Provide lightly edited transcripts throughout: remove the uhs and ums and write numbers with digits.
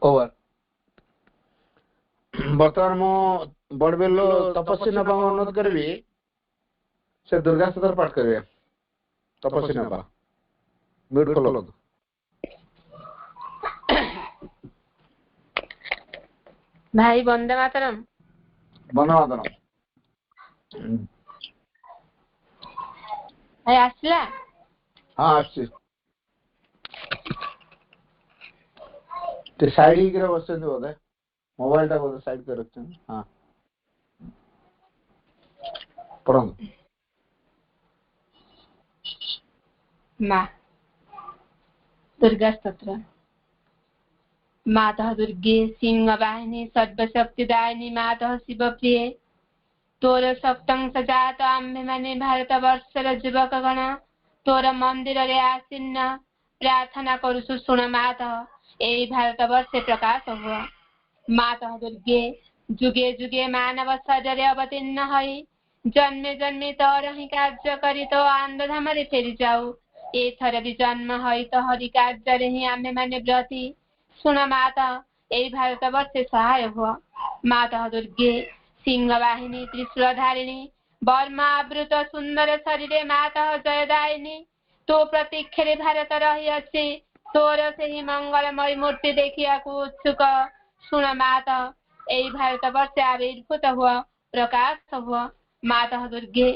Over बर्तमान मो बड़बेलो तपस्वी नपा अनुरोध करबी से दुर्गा स्तोत्र पाठ करिवे तपस्वी नपा म्यूट खोलो भाई वंदे मातरम भाई आसला हां आसी ते साइड ही करे बसते बोले मोबाइल टा बोले साइड कर रखते हैं हां पढ़ो माँ दुर्गा स्तोत्र माता दुर्गे सिंह वाहिनी सर्वशक्तिदायिनी माता शिवप्रिये तोर सप्तम सजात आम्भे माने भारत वर्षर युवक गण तोर मंदिर रे आसीन्न प्रार्थना करुछु सुन माता एई भारत वर्षे प्रकाश हुआ माता दुर्गे जुगे जुगे मानव शरीर अवतीर्ण हई जन्मे जन्मे तोर ही कार्य करी तो आंधधाम रे फेरी जाऊ एथर भी जन्म हई तो हरि कार्य रे ही आम्भे माने ब्रती सुन माता एई भारत वर्षे सहाय हुआ माता दुर्गे सिंह वाहिनी त्रिशूलधारिणी वर्मावृत सुंदर शरीरे माता जयदायिनी तो प्रतीक्षे भारत रही अच्छी तोर से ही मंगलमय मूर्ति देखिया को उत्सुक सुन माता एई भारत वर्षे आविर्भूत हुआ प्रकाश हुआ माता दुर्गे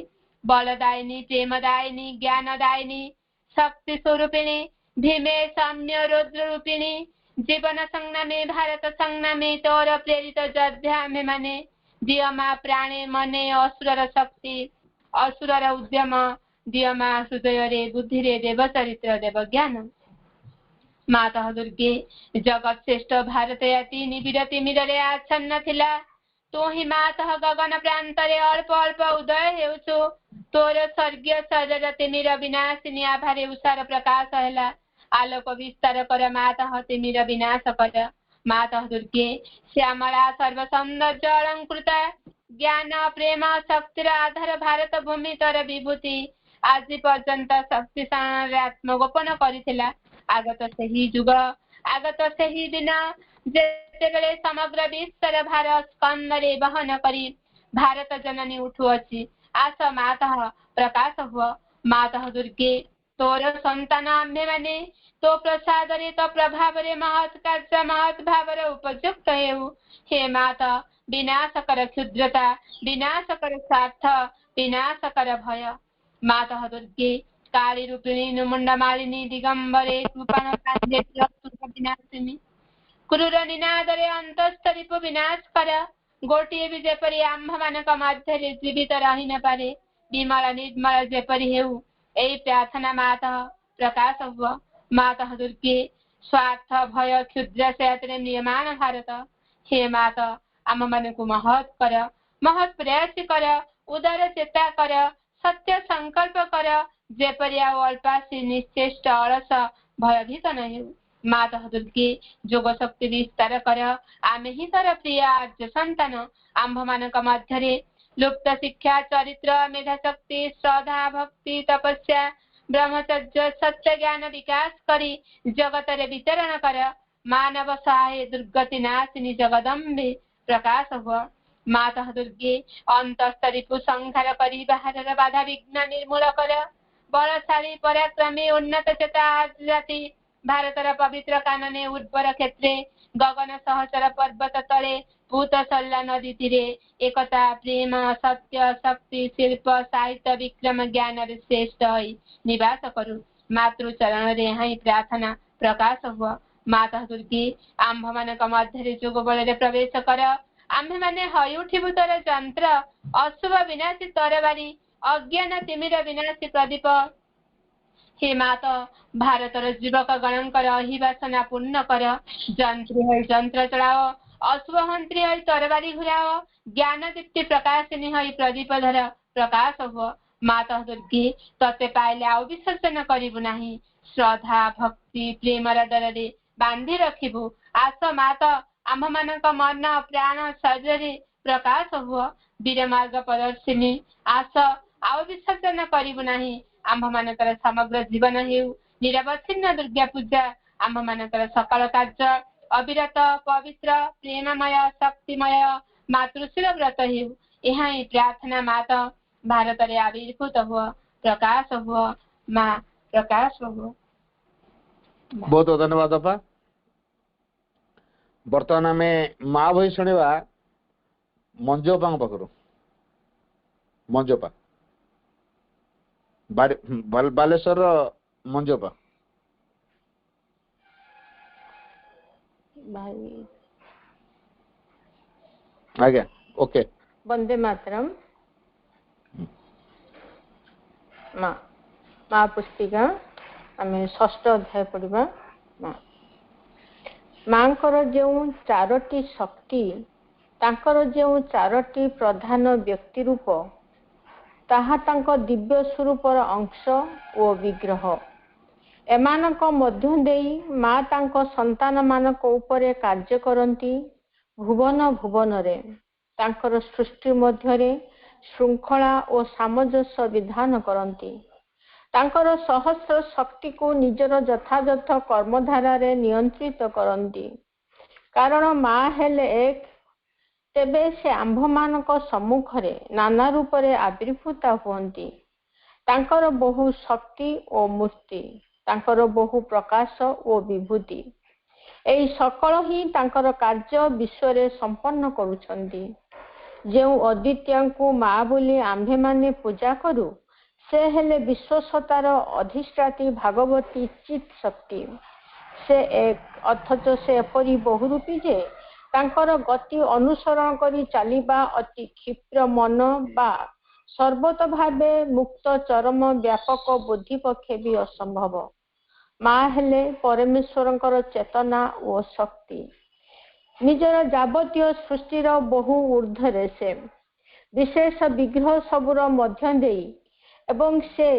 बलदायिनी प्रेमदायिनी ज्ञानदायिनी शक्ति स्वरूपिणी भीमे साम्य रुद्र रूपिणी जीवन संग्रामे भारत संग्रामे तोर प्रेरित योद्धा में माने दियमा प्राणे मने असुरर शक्ति असुरर उद्यम दियमा हृदय रे बुद्धि रे देव चरित्र देव ज्ञान माता दुर्गे जगत श्रेष्ठ भारत याति निबिड़ती मिररे आच्छन्न थिला तो ही माता गगन प्रांत रे अल्प अल्प उदय हेउछु तोर स्वर्गीय शरीर तिमिर विनाशिनी आभारे उषार प्रकाश हैला आलोक विस्तार कर माता तिमिर विनाश कर माता दुर्गे श्यामला सर्व सौंदर्य अलंकृता ज्ञान प्रेम शक्तिर आधार भारत भूमि तर विभूति आज पर्यंत शक्ति आत्मगोपन करिथिला आगत सही जुग आगत सही दिन जेतेबेले समग्र विश्वर भारत स्कंदरे वहन करी भारत जननी उठुअछि आस माता प्रकाश हुआ माता दुर्गे तोर संतान आम्भे माने तो प्रसाद रे तो प्रभाव रे महत् कार्य महत् भाव रे उपयुक्त हेउ हे माता विनाश कर क्षुद्रता विनाश कर स्वार्थ विनाश कर भय माता दुर्गे काली रूपिणी नुमुंड मालिनी दिगंबरे कृपाण कांदे विनाशिनी क्रूर निनाद रे अंतस्थ रिपु विनाश कर गोटिए भी जेपरि आम्भ मानक मध्य रे जीवित रही न पारे विमल निर्मल जेपरि हेउ एई प्रार्थना माता प्रकाश हुआ माता दुर्गे स्वार्थ भय क्षुद्र से नियमान भारत हे माता आम मान को महत् कर महत् प्रयास कर उदार चेता कर सत्य संकल्प कर जेपरि अल्पासी निश्चेष्ट अलस भयभीत नहीं माता दुर्गे जोग शक्ति विस्तार कर आमे ही तर प्रिय आर्य संतान आंभ मानक मध्य लुप्त शिक्षा चरित्र मेधा शक्ति श्रद्धा भक्ति तपस्या ब्रह्मचर्य सत्य ज्ञान विकास करी जगत रे वितरण कर मानव सहाय दुर्गति नाशिनी जगदम्बे प्रकाश हुआ माता दुर्गे अंतस्थ रिपु संहार करी बाहर बाधा विघ्न निर्मूल कर बलशाली पराक्रमी उन्नत चेता जाति भारतर पवित्र कानने उर्वर क्षेत्रे गगन सहचर पर्वत तले भूत सल्ला नदी तीरे एकता प्रेम सत्य शक्ति शिल्प साहित्य विक्रम ज्ञान श्रेष्ठ निवास करू मातृ चरण रे हाई प्रार्थना प्रकाश हुआ माता दुर्गे आंभ मानक मध्य जोग बल रे प्रवेश कर आंभे माने हई उठिबु तर यंत्र अशुभ विनाशी तरबारी अज्ञान तिमिर विनाशी प्रदीप हे माता भारतर युवक गणकर अहिवासना पूर्ण कर जंत्री है यंत्र चलाओ अशुभ मंत्री है तरबारी घुराओ ज्ञान दीप्ति प्रकाशिनी है प्रदीप धर प्रकाश हुआ माता दुर्गे तते पाइले आउ विसर्जन करिबु नाही श्रद्धा भक्ति प्रेम डर बांधी रखिबु आस माता आम मानक मन प्राण शरीर प्रकाश हुआ वीर मार्ग प्रदर्शिनी आस आउ विसर्जन करिबु नाही आंभ मानकर समग्र जीवन हेउ निरवच्छिन्न दुर्गा पूजा आंभ मानकर सकल कार्य अविरत पवित्र प्रेममय शक्तिमय मातृशील व्रत हेउ यहाँ ही प्रार्थना माता भारत रे आविर्भूत हुआ प्रकाश हुआ माँ प्रकाश हुआ। बहुत बहुत धन्यवाद अपा। बर्तमान आम माँ बही शुणा मंजोपा पाखर मंजोपा बालेश्वर मंजोपा भाई आज्ञा ओके। वंदे मातरम। माँ माँ पुस्तिका आम षष्ठ अध्याय पढ़ा। माँकर जो चारोटी शक्ति तांकर जो चारोटी प्रधान व्यक्ति रूप ताहा तांको दिव्य स्वरूपर अंश ओ विग्रह एमानक मध्य देई माँ तांको संतान मानक उपरे कार्य करती भुवन भुवन रे तांकर सृष्टि मध्यरे श्रृंखला और सामंजस्य विधान करती तांकर सहस्र शक्ति को निजर यथायथ कर्मधारा रे नियंत्रित करती कारण माँ हेले एक तेबे से आंभ मानक सम्मुखरे नाना रूप रे आविर्भूता हुअन्ति तांकर बहु शक्ति और मूर्ति तांकर बहु प्रकाश और विभूति एई सकल ही तांकर कार्य विश्व रे संपन्न करुछन्ति जेउ अद्वितीय को माँ बोली आंभे माने पूजा करू से हेले विश्वसतार अधिष्ठात्री भागवती चित शक्ति से एक अथच से एपरी बहुरूपी जे तांकर गति अनुसरण करी चलिबा अति क्षिप्र मन बा सर्वत भावे मुक्त चरम व्यापक बुद्धि पक्षे भी असंभव। माँ हेले परमेश्वरंकर चेतना और शक्ति निजर जावतीय सृष्टिर बहु ऊर्ध्वरे से विशेष विग्रह सबुर मध्य देई एवं से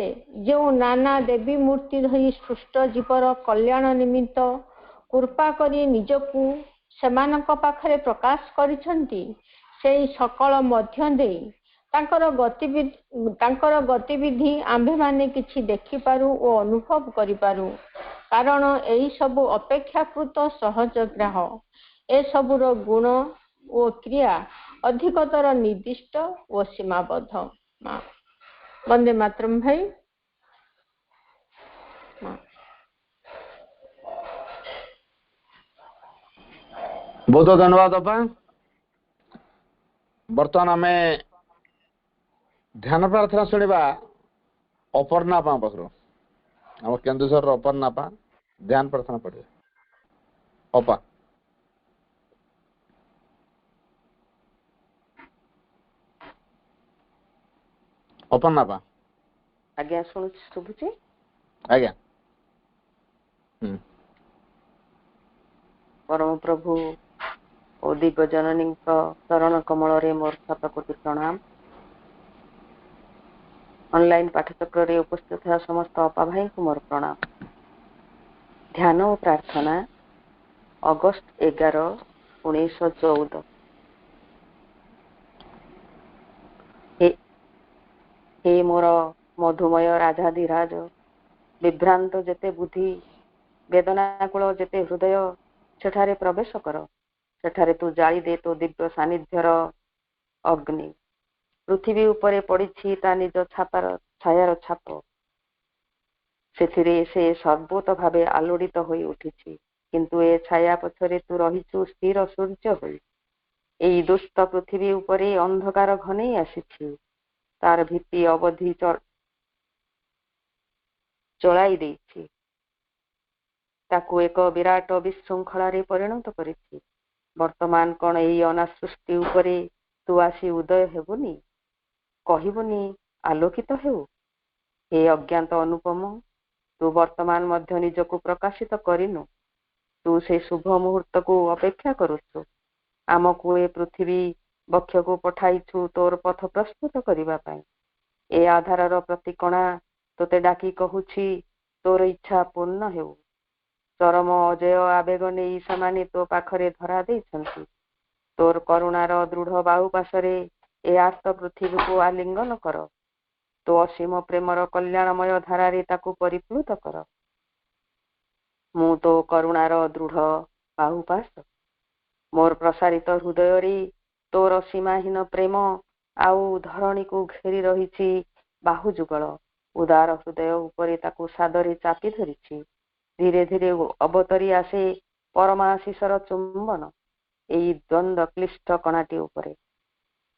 जो नाना देवी मूर्ति धरी सृष्ट जीवर कल्याण निमित्त कृपा करी निजकू सेमानक पाखरे प्रकाश करिसंती सेई सकल मध्य देई तांकर गतिविधि आंभे माने किछि देखि पारू ओ अनुभव करि पारू कारण एई सब अपेक्षाकृत सहजग्राह ए सबुर गुण ओ क्रिया अधिकतर निर्दिष्ट ओ सीमाबद्ध। माँ वंदे मातरम भाई। बहुत बहुत धन्यवाद अपा। बर्तमान आम ध्यान प्रार्थना शुणा अपर्णा पा पाखर आम केन्दुझर अपर्णा पा ध्यान प्रार्थना पढ़े अपा। अपर्णा पा आज्ञा शुभुची आज्ञा। परम प्रभु ओ दिव्य जननी चरण कमल रे मोर शतकोटि प्रणाम। ऑनलाइन पाठचक्र रे उपस्थित है समस्त अपा भाई को मोर प्रणाम। ध्यान और प्रार्थना अगस्त 11, 1914। हे मोर मधुमय राजाधिराज विभ्रांत जेते बुद्धि वेदनाकूल जेते हृदय सेठारे प्रवेश कर सेठारे तू जाली दे तो दिव्य सानिध्यर अग्नि पृथ्वी उपरे पड़ी ता निज छापार छायार छाप सेथिरे से सर्वोत भावे आलोड़ित होई उठिछि किंतु ए छाया पछरे तू रहिछु स्थिर सूर्य होई एई दुष्ट पृथ्वी उपरे अंधकार घनेई आसिछि तार भित्ति अवधि चलाई देछि ताकू एक विराट विशृंखलारे परिणत करिछि वर्तमान कौन एई अनासृष्टि उपरे तू आसी उदय हेबुनी कहबुनी आलोकित हेउ हे अज्ञात अनुपम तू वर्तमान मध्य निजको प्रकाशित करिनु तू से शुभ मुहूर्त को अपेक्षा करुछु आमको ए पृथ्वी बक्ष को पठाइछु तोर पथ प्रस्तुत करिबा पई ए आधारर प्रतिकणा तोते डाकी कहुछि तोर इच्छा पूर्ण हेउ चरम अजय आवेग नहीं समानी तो पाखरे धरा देइछन्ति तोर करुणार दृढ़ बाहु पाशरे ए आर्त पृथ्वी को आलिंगन कर तो असीम प्रेमर कल्याणमय धारारे ताकू परिप्लुत कर मु तो करुणार दृढ़ बाहुपास मोर प्रसारित हृदय तोर सीमाहीन प्रेम आउ धरणी को घेरी रही बाहुजुगल उदार हृदय उपरे ताकू सादरे चापी धरी धीरे धीरे अवतरी आसे परमाशीषर चुंबन एई द्वंद्व क्लिष्ट कणाटी उपरे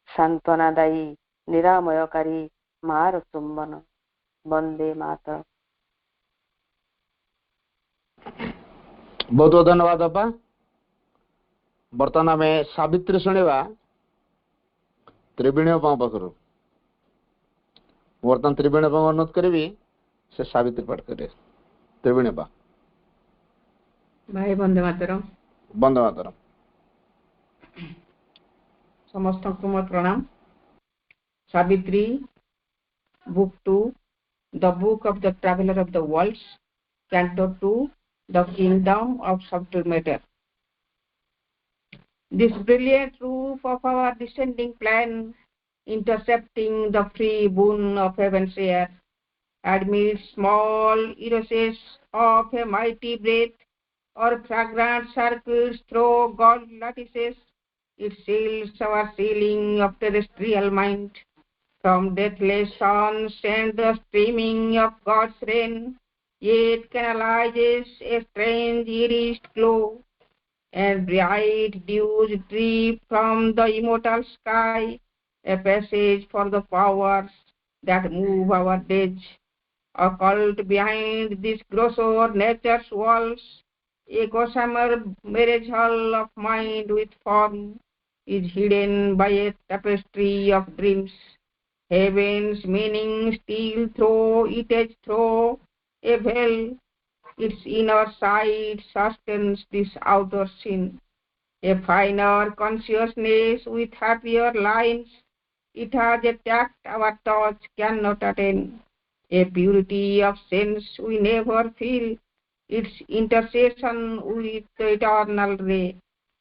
सांत्वनादायी निरामयकारी मार चुंबन वंदे मातरम। बहुत बहुत धन्यवाद अपा। बर्तमान आम सावित्री शुणा त्रिवेणी अप्पा पाखर बर्तमान त्रिवेणी अप्पा अनुरोध करी से सावित्री पाठ करे। त्रिवेणी अप्पा। भाई वंदे मातरम। वंदे मातरम। समस्त को मोर प्रणाम। Savitri book 2 the book of the traveller of the worlds canto 2 the kingdom of subtle matter. This brilliant roof of our descending plan, intercepting the free boon of heaven's air, amidst small irises of a mighty breath, or fragrant circles through gold lattices, it seals our ceiling of terrestrial mind. From deathless suns and the streaming of God's rain, yet canalizes a strange irised glow, and bright dews drip from the immortal sky, a passage for the powers that move our days. Occult behind this grosser nature's walls, a gossamer marriage hall of mind with form is hidden by a tapestry of dreams. Heaven's meaning still through it as through a veil. Its inner side sustains this outer sin. A finer consciousness with happier lines, it has a tact our touch cannot attain. A purity of sense we never feel, its intercession with the eternal ray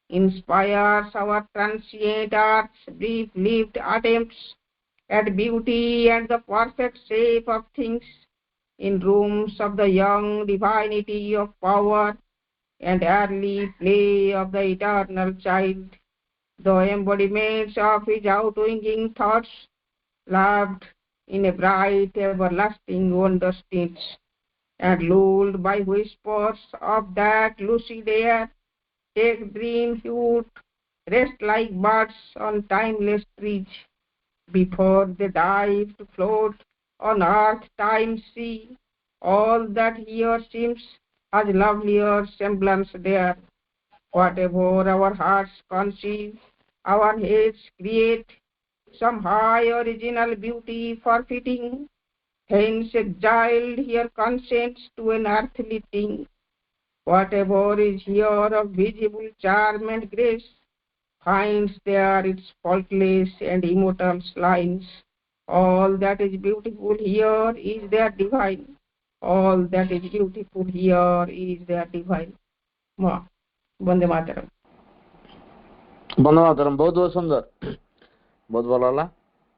inspires our transient art's brief-lived attempts at beauty and the perfect shape of things in rooms of the young divinity of power and early play of the eternal child, the embodiments of his outwinging thoughts, loved in a bright everlasting wonder stage, and lulled by whispers of that lucid air, take dream hued, rest like birds on timeless trees, before they dive to float on earth time's sea. All that here seems as lovelier semblance there. Whatever our hearts conceive, our heads create some high original beauty forfeiting. Hence exiled here consents to an earthly thing. Whatever is here of visible charm and grace finds there its faultless and immortal lines. All that is beautiful here is there divine. All that is beautiful here is there divine. Vande Mataram. Vande Mataram. बहुत बहुत सुंदर, बहुत भल है।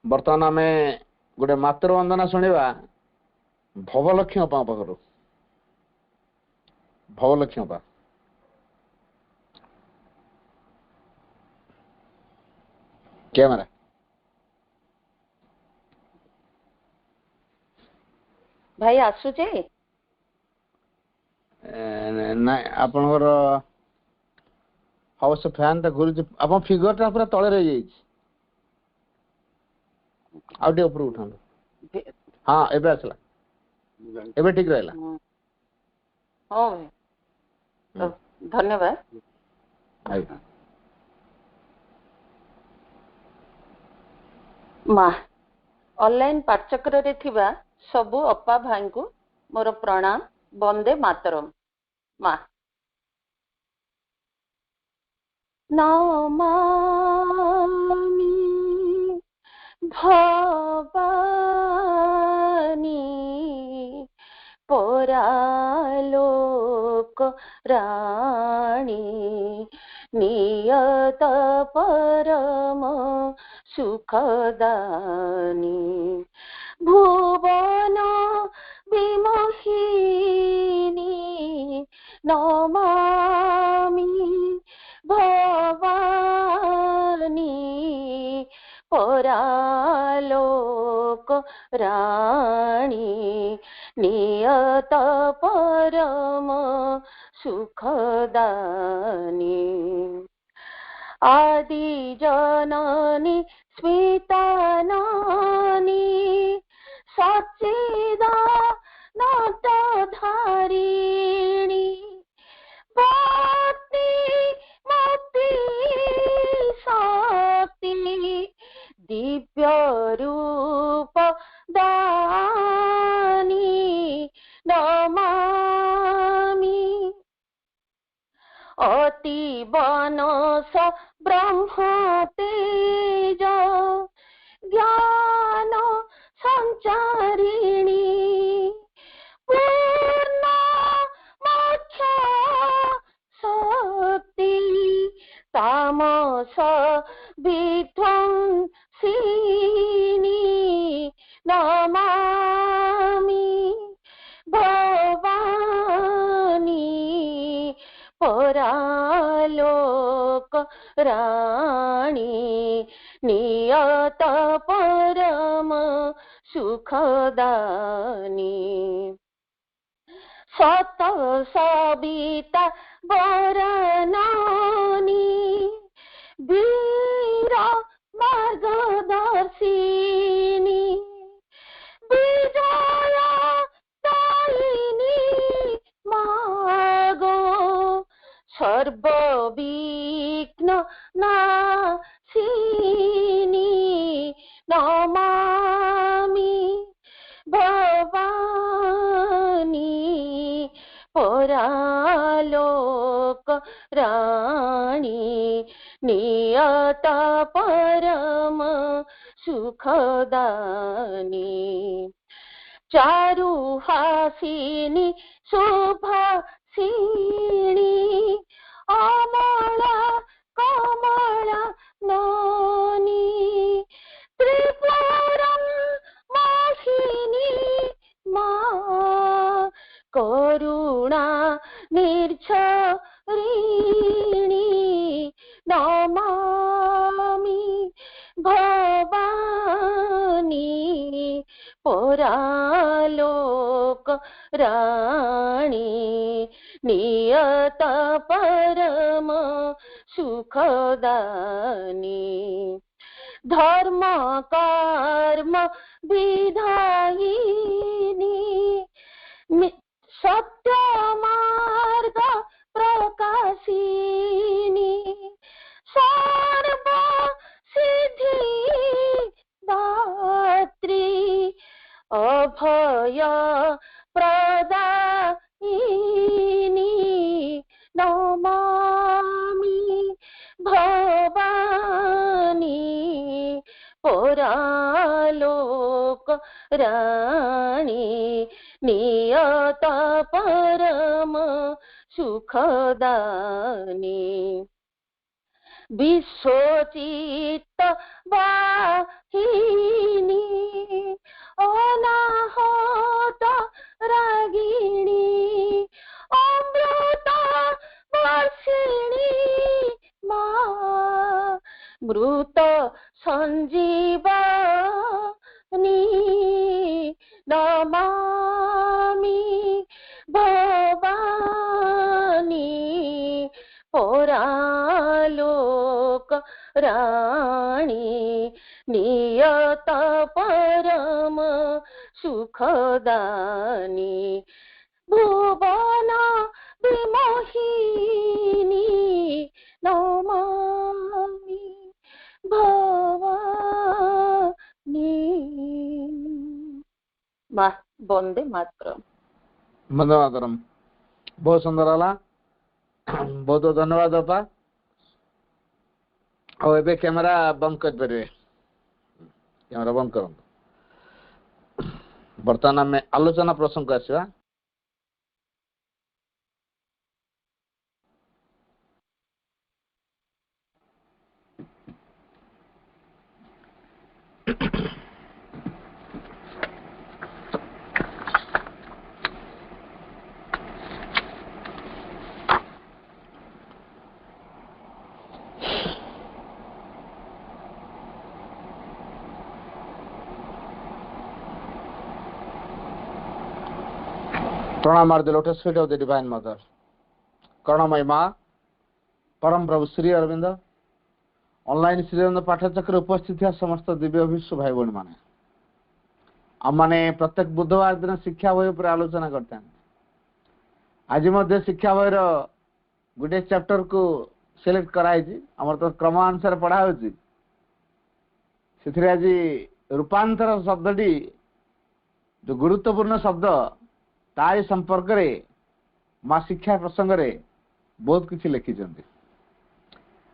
बर्तमान आम गोटे मातृ वंदना शुणा भवलक्ष्मी अप्पा पाखर। भवलक्ष्मी अप्पा। कैमरा भाई आसुचे ना आपनकर अवश्य फैन तो घूरी आप फिगर टा पूरा तले रही जाइए आउटे ऊपर उठान। हाँ एबे आसला एबे ठीक रहला। हां धन्यवाद। माँ ऑनलाइन पाठचक्र रे थिबा सबु अप्पा भाई को मोर प्रणाम। वंदे मातरम। माँ नमामि भवानी परालोक राणी नियत परम सुखदानी भुवन विमोहिनी नमामि राणी नियत परम सुखदानी आदि जननी स्मितानानी सच्चिदानन्दधारिणी भक्ति मुक्ति शक्ति दिव्य रूप दानी नमामि अति बनस ब्रह्म तेज ज्ञान संचारिणी पूर्ण मोक्ष शक्ति तामस विध्वंसिनी नमामि भवानी परालोक राणी नियत परम सुखदानी सत सविता वरनानी वीर मार्गदर्शिनी विजय दायिनी मागो सर्वविघ्न नाशिनी नमामि भवानी परालोक राणी नियत परम सुखदानी चारुहासिनी शुभासिनी अमला कमला ननी त्रिपुरं मोहिनी मा करुणा निर्झरिणी नमामि भवानी परालोक राणी नियत परम सुखदानी धर्म कर्म विधायिनी सत्य मार्ग प्रकाशिनी सर्व सिद्धि दात्री अभय प्रदायिनी नमामि भवानी परालोक राणी नियत परम सुखदानी विश्वचित्त वाहिनी अनाहत रागिणी अमृत वर्षिणी मा मृत संजीवनी नमामि भवानी परालोक राणी नियत परम सुखदानी भुवन विमोहिनी नमामि भवानी बंदे मातरम। वंदे मातरम। बहुत सुंदर है। बहुत बहुत धन्यवाद बापा। और एबे कैमरा बंद कर परिवे। कैमरा बंद करो। बर्तमान में आलोचना प्रसंग आसवा। प्रणाम आर the lotus feet of the Divine Mother. करुणामयी माँ परम प्रभु श्री अरविंद ऑनलाइन श्री अरविंद पाठचक्र उपस्थित समस्त दिव्य विश्व भाई भाई मैंने आमने प्रत्येक बुधवार दिन शिक्षा बही पर आलोचना करते हैं। आज मध्य शिक्षा बही गोटे चैप्टर को सिलेक्ट कराई आम तो क्रमानुसार पढ़ा आज रूपांतर शब्दटी जो गुरुत्वपूर्ण शब्द तारी संपर्क में माँ शिक्षा प्रसंग में बहुत किसी लिखिं।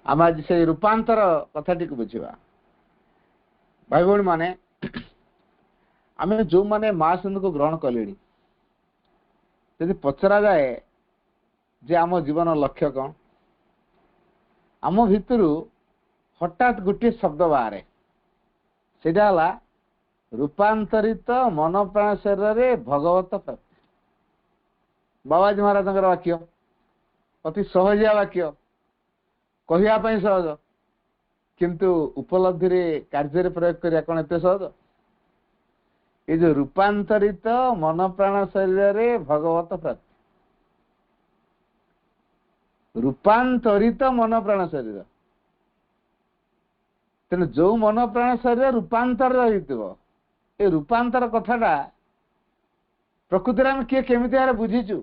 आम आज से रूपांतर कथाटी को बुझा भाई भाई माने आम जो मैंने माँ सिंधु को ग्रहण कले यदि पचरा जाए जे आम जीवन लक्ष्य कौन आम भितर हठात गोटे शब्द बाहर से रूपांतरित मन प्राण शरीर भगवत प्राप्ति। बाबाजी महाराज वाक्य अति सहजिया वाक्य कहवाई सहज किंतु उपलब्धि रे कार्य प्रयोग करिया कौन एत सहज। ये जो रूपांतरित मन प्राण शरीर भगवत प्राप्ति रूपांतरित मन प्राण शरीर तेना जो मन प्राण शरीर रूपांतर ये रूपांतर कथाटा प्रकृति में किए केमी बुझीचु।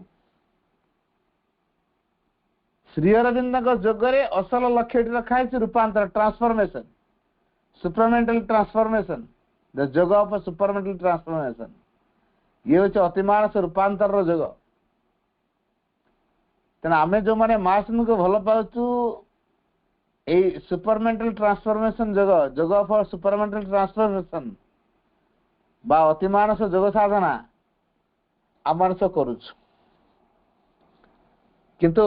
श्री अरविंद जोगरे असल लक्ष्य रखाई रूपांतर ट्रांसफॉर्मेशन सुपरमेंटल ट्रांसफॉर्मेशन द जोग ऑफ सुपरमेंटल ट्रांसफॉर्मेशन ये हूँ अतिमानस रूपांतर जोग। तेना आम जो मैंने माँ सिंधु को भल पाचु ये सुपरमेंटल ट्रांसफॉर्मेशन जोग जोग ऑफ सुपरमेंटल ट्रांसफॉर्मेशन बा अतिमानस जोग साधना आम सब करुचु किंतु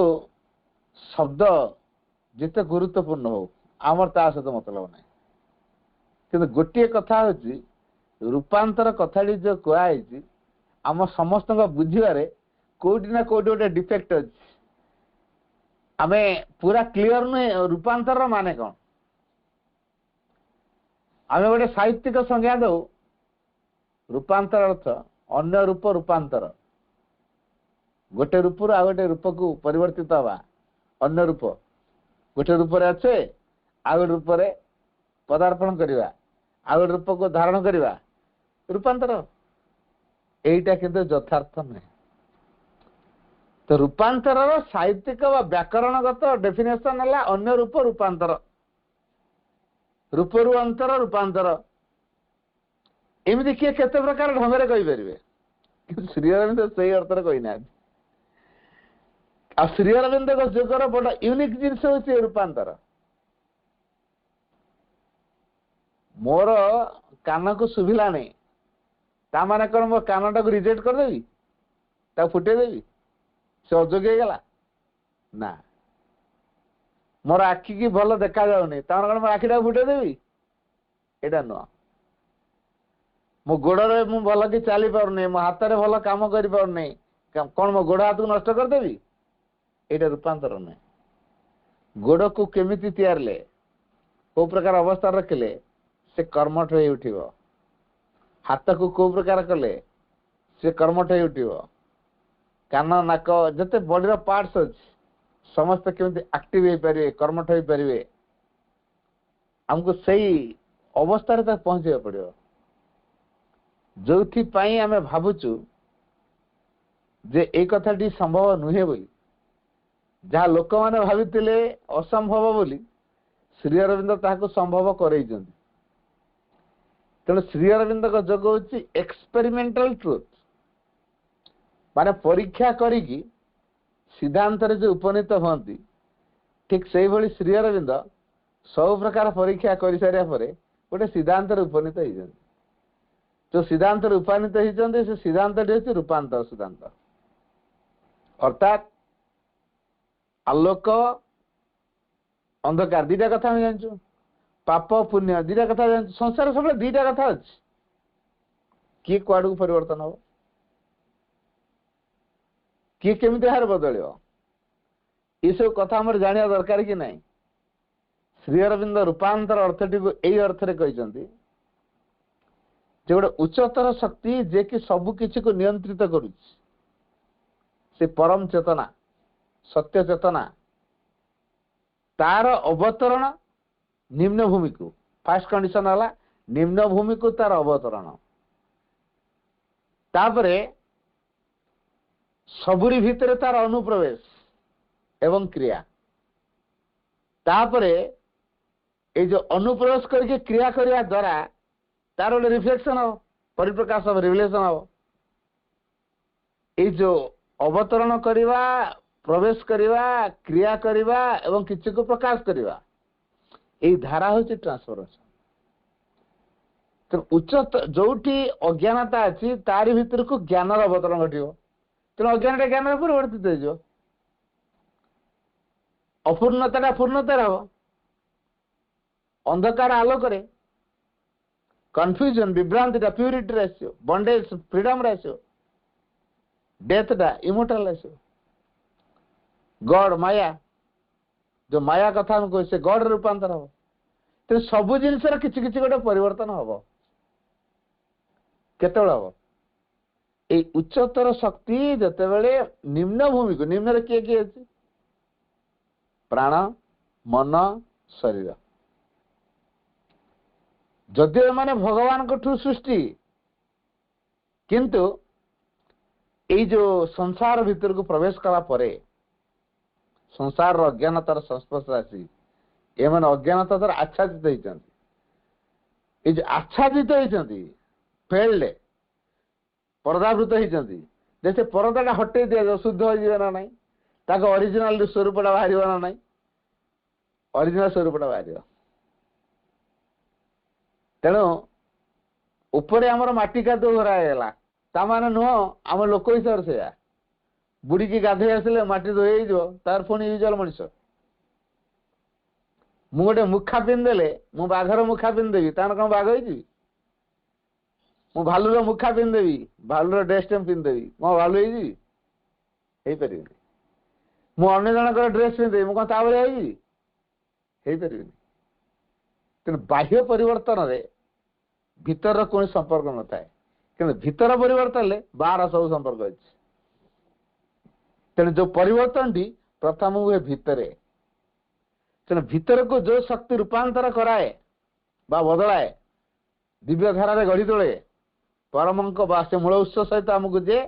शब्द जिते गुरुत्वपूर्ण हो आमर ता सहित मतलब ना कि गोटे कथा हूँ रूपांतर कथाटी जो कहुई आम समस्त बुझे कौटी ना कौटी गोटे डिफेक्ट अच्छी आम पूरा क्लीयर नुहे रूपांतर माने कौन आम गोटे साहित्यिक संज्ञा दो रूपांतर अर्थ अन्य रूप रूपांतर गोटे रूप आ गोटे रूप को परिवर्तित हवा अन्य रूप गोटे रूप अच्छे आ गोटे रूप पदार्पण करवा आ गोटे रूप को धारण करवा रूपांतर यहीटा किंतु यथार्थ नुहे। तो रूपांतर साहित्यिक व व्याकरणगत डेफिनेशन है अन्य रूप रूपांतर रूपरू अंतर रूपांतर एमती किए केते प्रकार ढंग से कहींपर कि श्री अरविंद से अर्थ कहीना आ श्री अरविंद जुगर बड़ यूनिक जिनस हूँ रूपांतर। मोर कान को शुभिला नहीं ता माने कौन मो कानटा को रिजेक्ट करदेवी ता फुटेदेवी से अयोग्य गला ना मोर आखि की भल देखा जाऊनी तार कौन मो आखिटा फुटेदेवी एटा नुह मो गोड़े मु भल कि चली पारनी मो हाथ में भल कम कर पारनी कौन मो गोड़ हाथ को नष्ट करदेवी एटा रूपांतर नुहे। गोड़ को केमिति तैयारले को प्रकार अवस्था रखिले से कर्मठ हो उठिब हाथ को को प्रकार कले से कर्मठ हो उठिब कान नाक जते बॉडी पार्ट्स अच्छी समस्त केमिति एक्टिव हो पारे कर्मठ हो पारे हमको सही अवस्था रे तक पहुंचे पड़ो जो आम भावुचु जे एक कथाटी संभव नुहे बोली जहाँ लोक मैंने भाविले असंभव बोली श्री अरविंद ताको संभव करई तेणु श्री अरविंद जोग हूँ एक्सपेरिमेंटल ट्रुथ माने परीक्षा करी सिद्धांत जो उपनीत हमें ठीक से भाई श्री अरविंद सब प्रकार परीक्षा कर सारा गोटे सिद्धांत उपनीत होती जो सिद्धांत उपनीत होती से सिद्धांत हूँ रूपांतर सिद्धांत अर्थात आलोक अंधकार दीटा कथा हम जानचु पाप पुण्य दीटा कथा जानचु संसार सब दीटा कथा अच्छी किए कुआड़ को परिवर्तन हो किए केमिति हार बदल ये सब कथा आम जाना दरकार कि नहीं। श्री अरविंद रूपांतर अर्थटी को यही अर्थ रे कहते जे गोटे उच्चतर शक्ति जे कि सबु किछि को नियंत्रित करुछि से परम चेतना सत्य चेतना तार अवतरण निम्न भूमि को फास्ट कंडीशन है निम्न भूमि को तार अवतरण तापरे सबुरी भितर तार अनुप्रवेश एवं क्रिया तापरे ये जो अनुप्रवेश करके क्रिया करने द्वारा तार गोटे रिफ्लेक्शन हम परिप्रकाश हम रिविलेशन हम ये जो अवतरण करवा प्रवेश करवा क्रिया करवा एवं किसी को प्रकाश करवा यही धारा हूँ ट्रांसफॉर्मेशन तो उच्च जोटी अज्ञानता अच्छी तारी भीतर को ज्ञान अवतरण घटो तेणु अज्ञान ज्ञान परिवर्तित हो अपूर्णता पूर्णता हम अंधकार आलोक कन्फ्यूजन विभ्रांति प्यूरिटी आसो बंडेज फ्रीडम आसो डेथ टा इमोर्टल आसो गॉड माया जो माया कथा हम कहे गॉड रूपांतर हम तो सबु जिनस किसी किसी गोटे परिवर्तन हम केतल हम ये उच्चतर शक्ति जिते बड़े निम्न भूमि को निम्न किए किए अच्छे प्राण मन शरीर जदि माने भगवान को सृष्टि किंतु ये जो संसार भीतर को प्रवेश कला परे संसार अज्ञानतार संस्पर्श आसी ये मैंने अज्ञानता द्वारा आच्छादित होती आच्छादित होती फेल्ड पर्दावृत होती जैसे परदाटा हटे दिया शुद्ध हो ना नहीं ताको ओरिजिनल स्वरूपटा बाहर ना नहीं ओरिजिनल स्वरूपटा बाहर तेणु उपरे आमर माटी कादो भरागला ताने नुह आम लोक हिसाब से बुड़ी की गाधे आसिले माटी धोई तार पुणी यूजुअल मनीष मु गोटे मुखा पिंधेले मु बाघर मुखा पिंधेबी तार कौन बाघ हो भालुर मुखा पिंधेबी भालुर ड्रेस टे पिंधेबी मो भालू हो पारि मु अन्य जनकर ड्रेस पिंधेबी मु कौन ता हो पारि तेणु बाह्य परिवर्तन रे भीतर कौन संपर्क न थाए कि भीतर परिवर्तन ले बाहर सब संपर्क अच्छे तेणु जो परिवर्तन टी प्रथम हुए भितरे तेणु भीतर को जो शक्ति रूपांतर कराए बा बदलाए दिव्य धारा रे गढ़ी तोले परमंक से मूल उत्स सहित आमको जे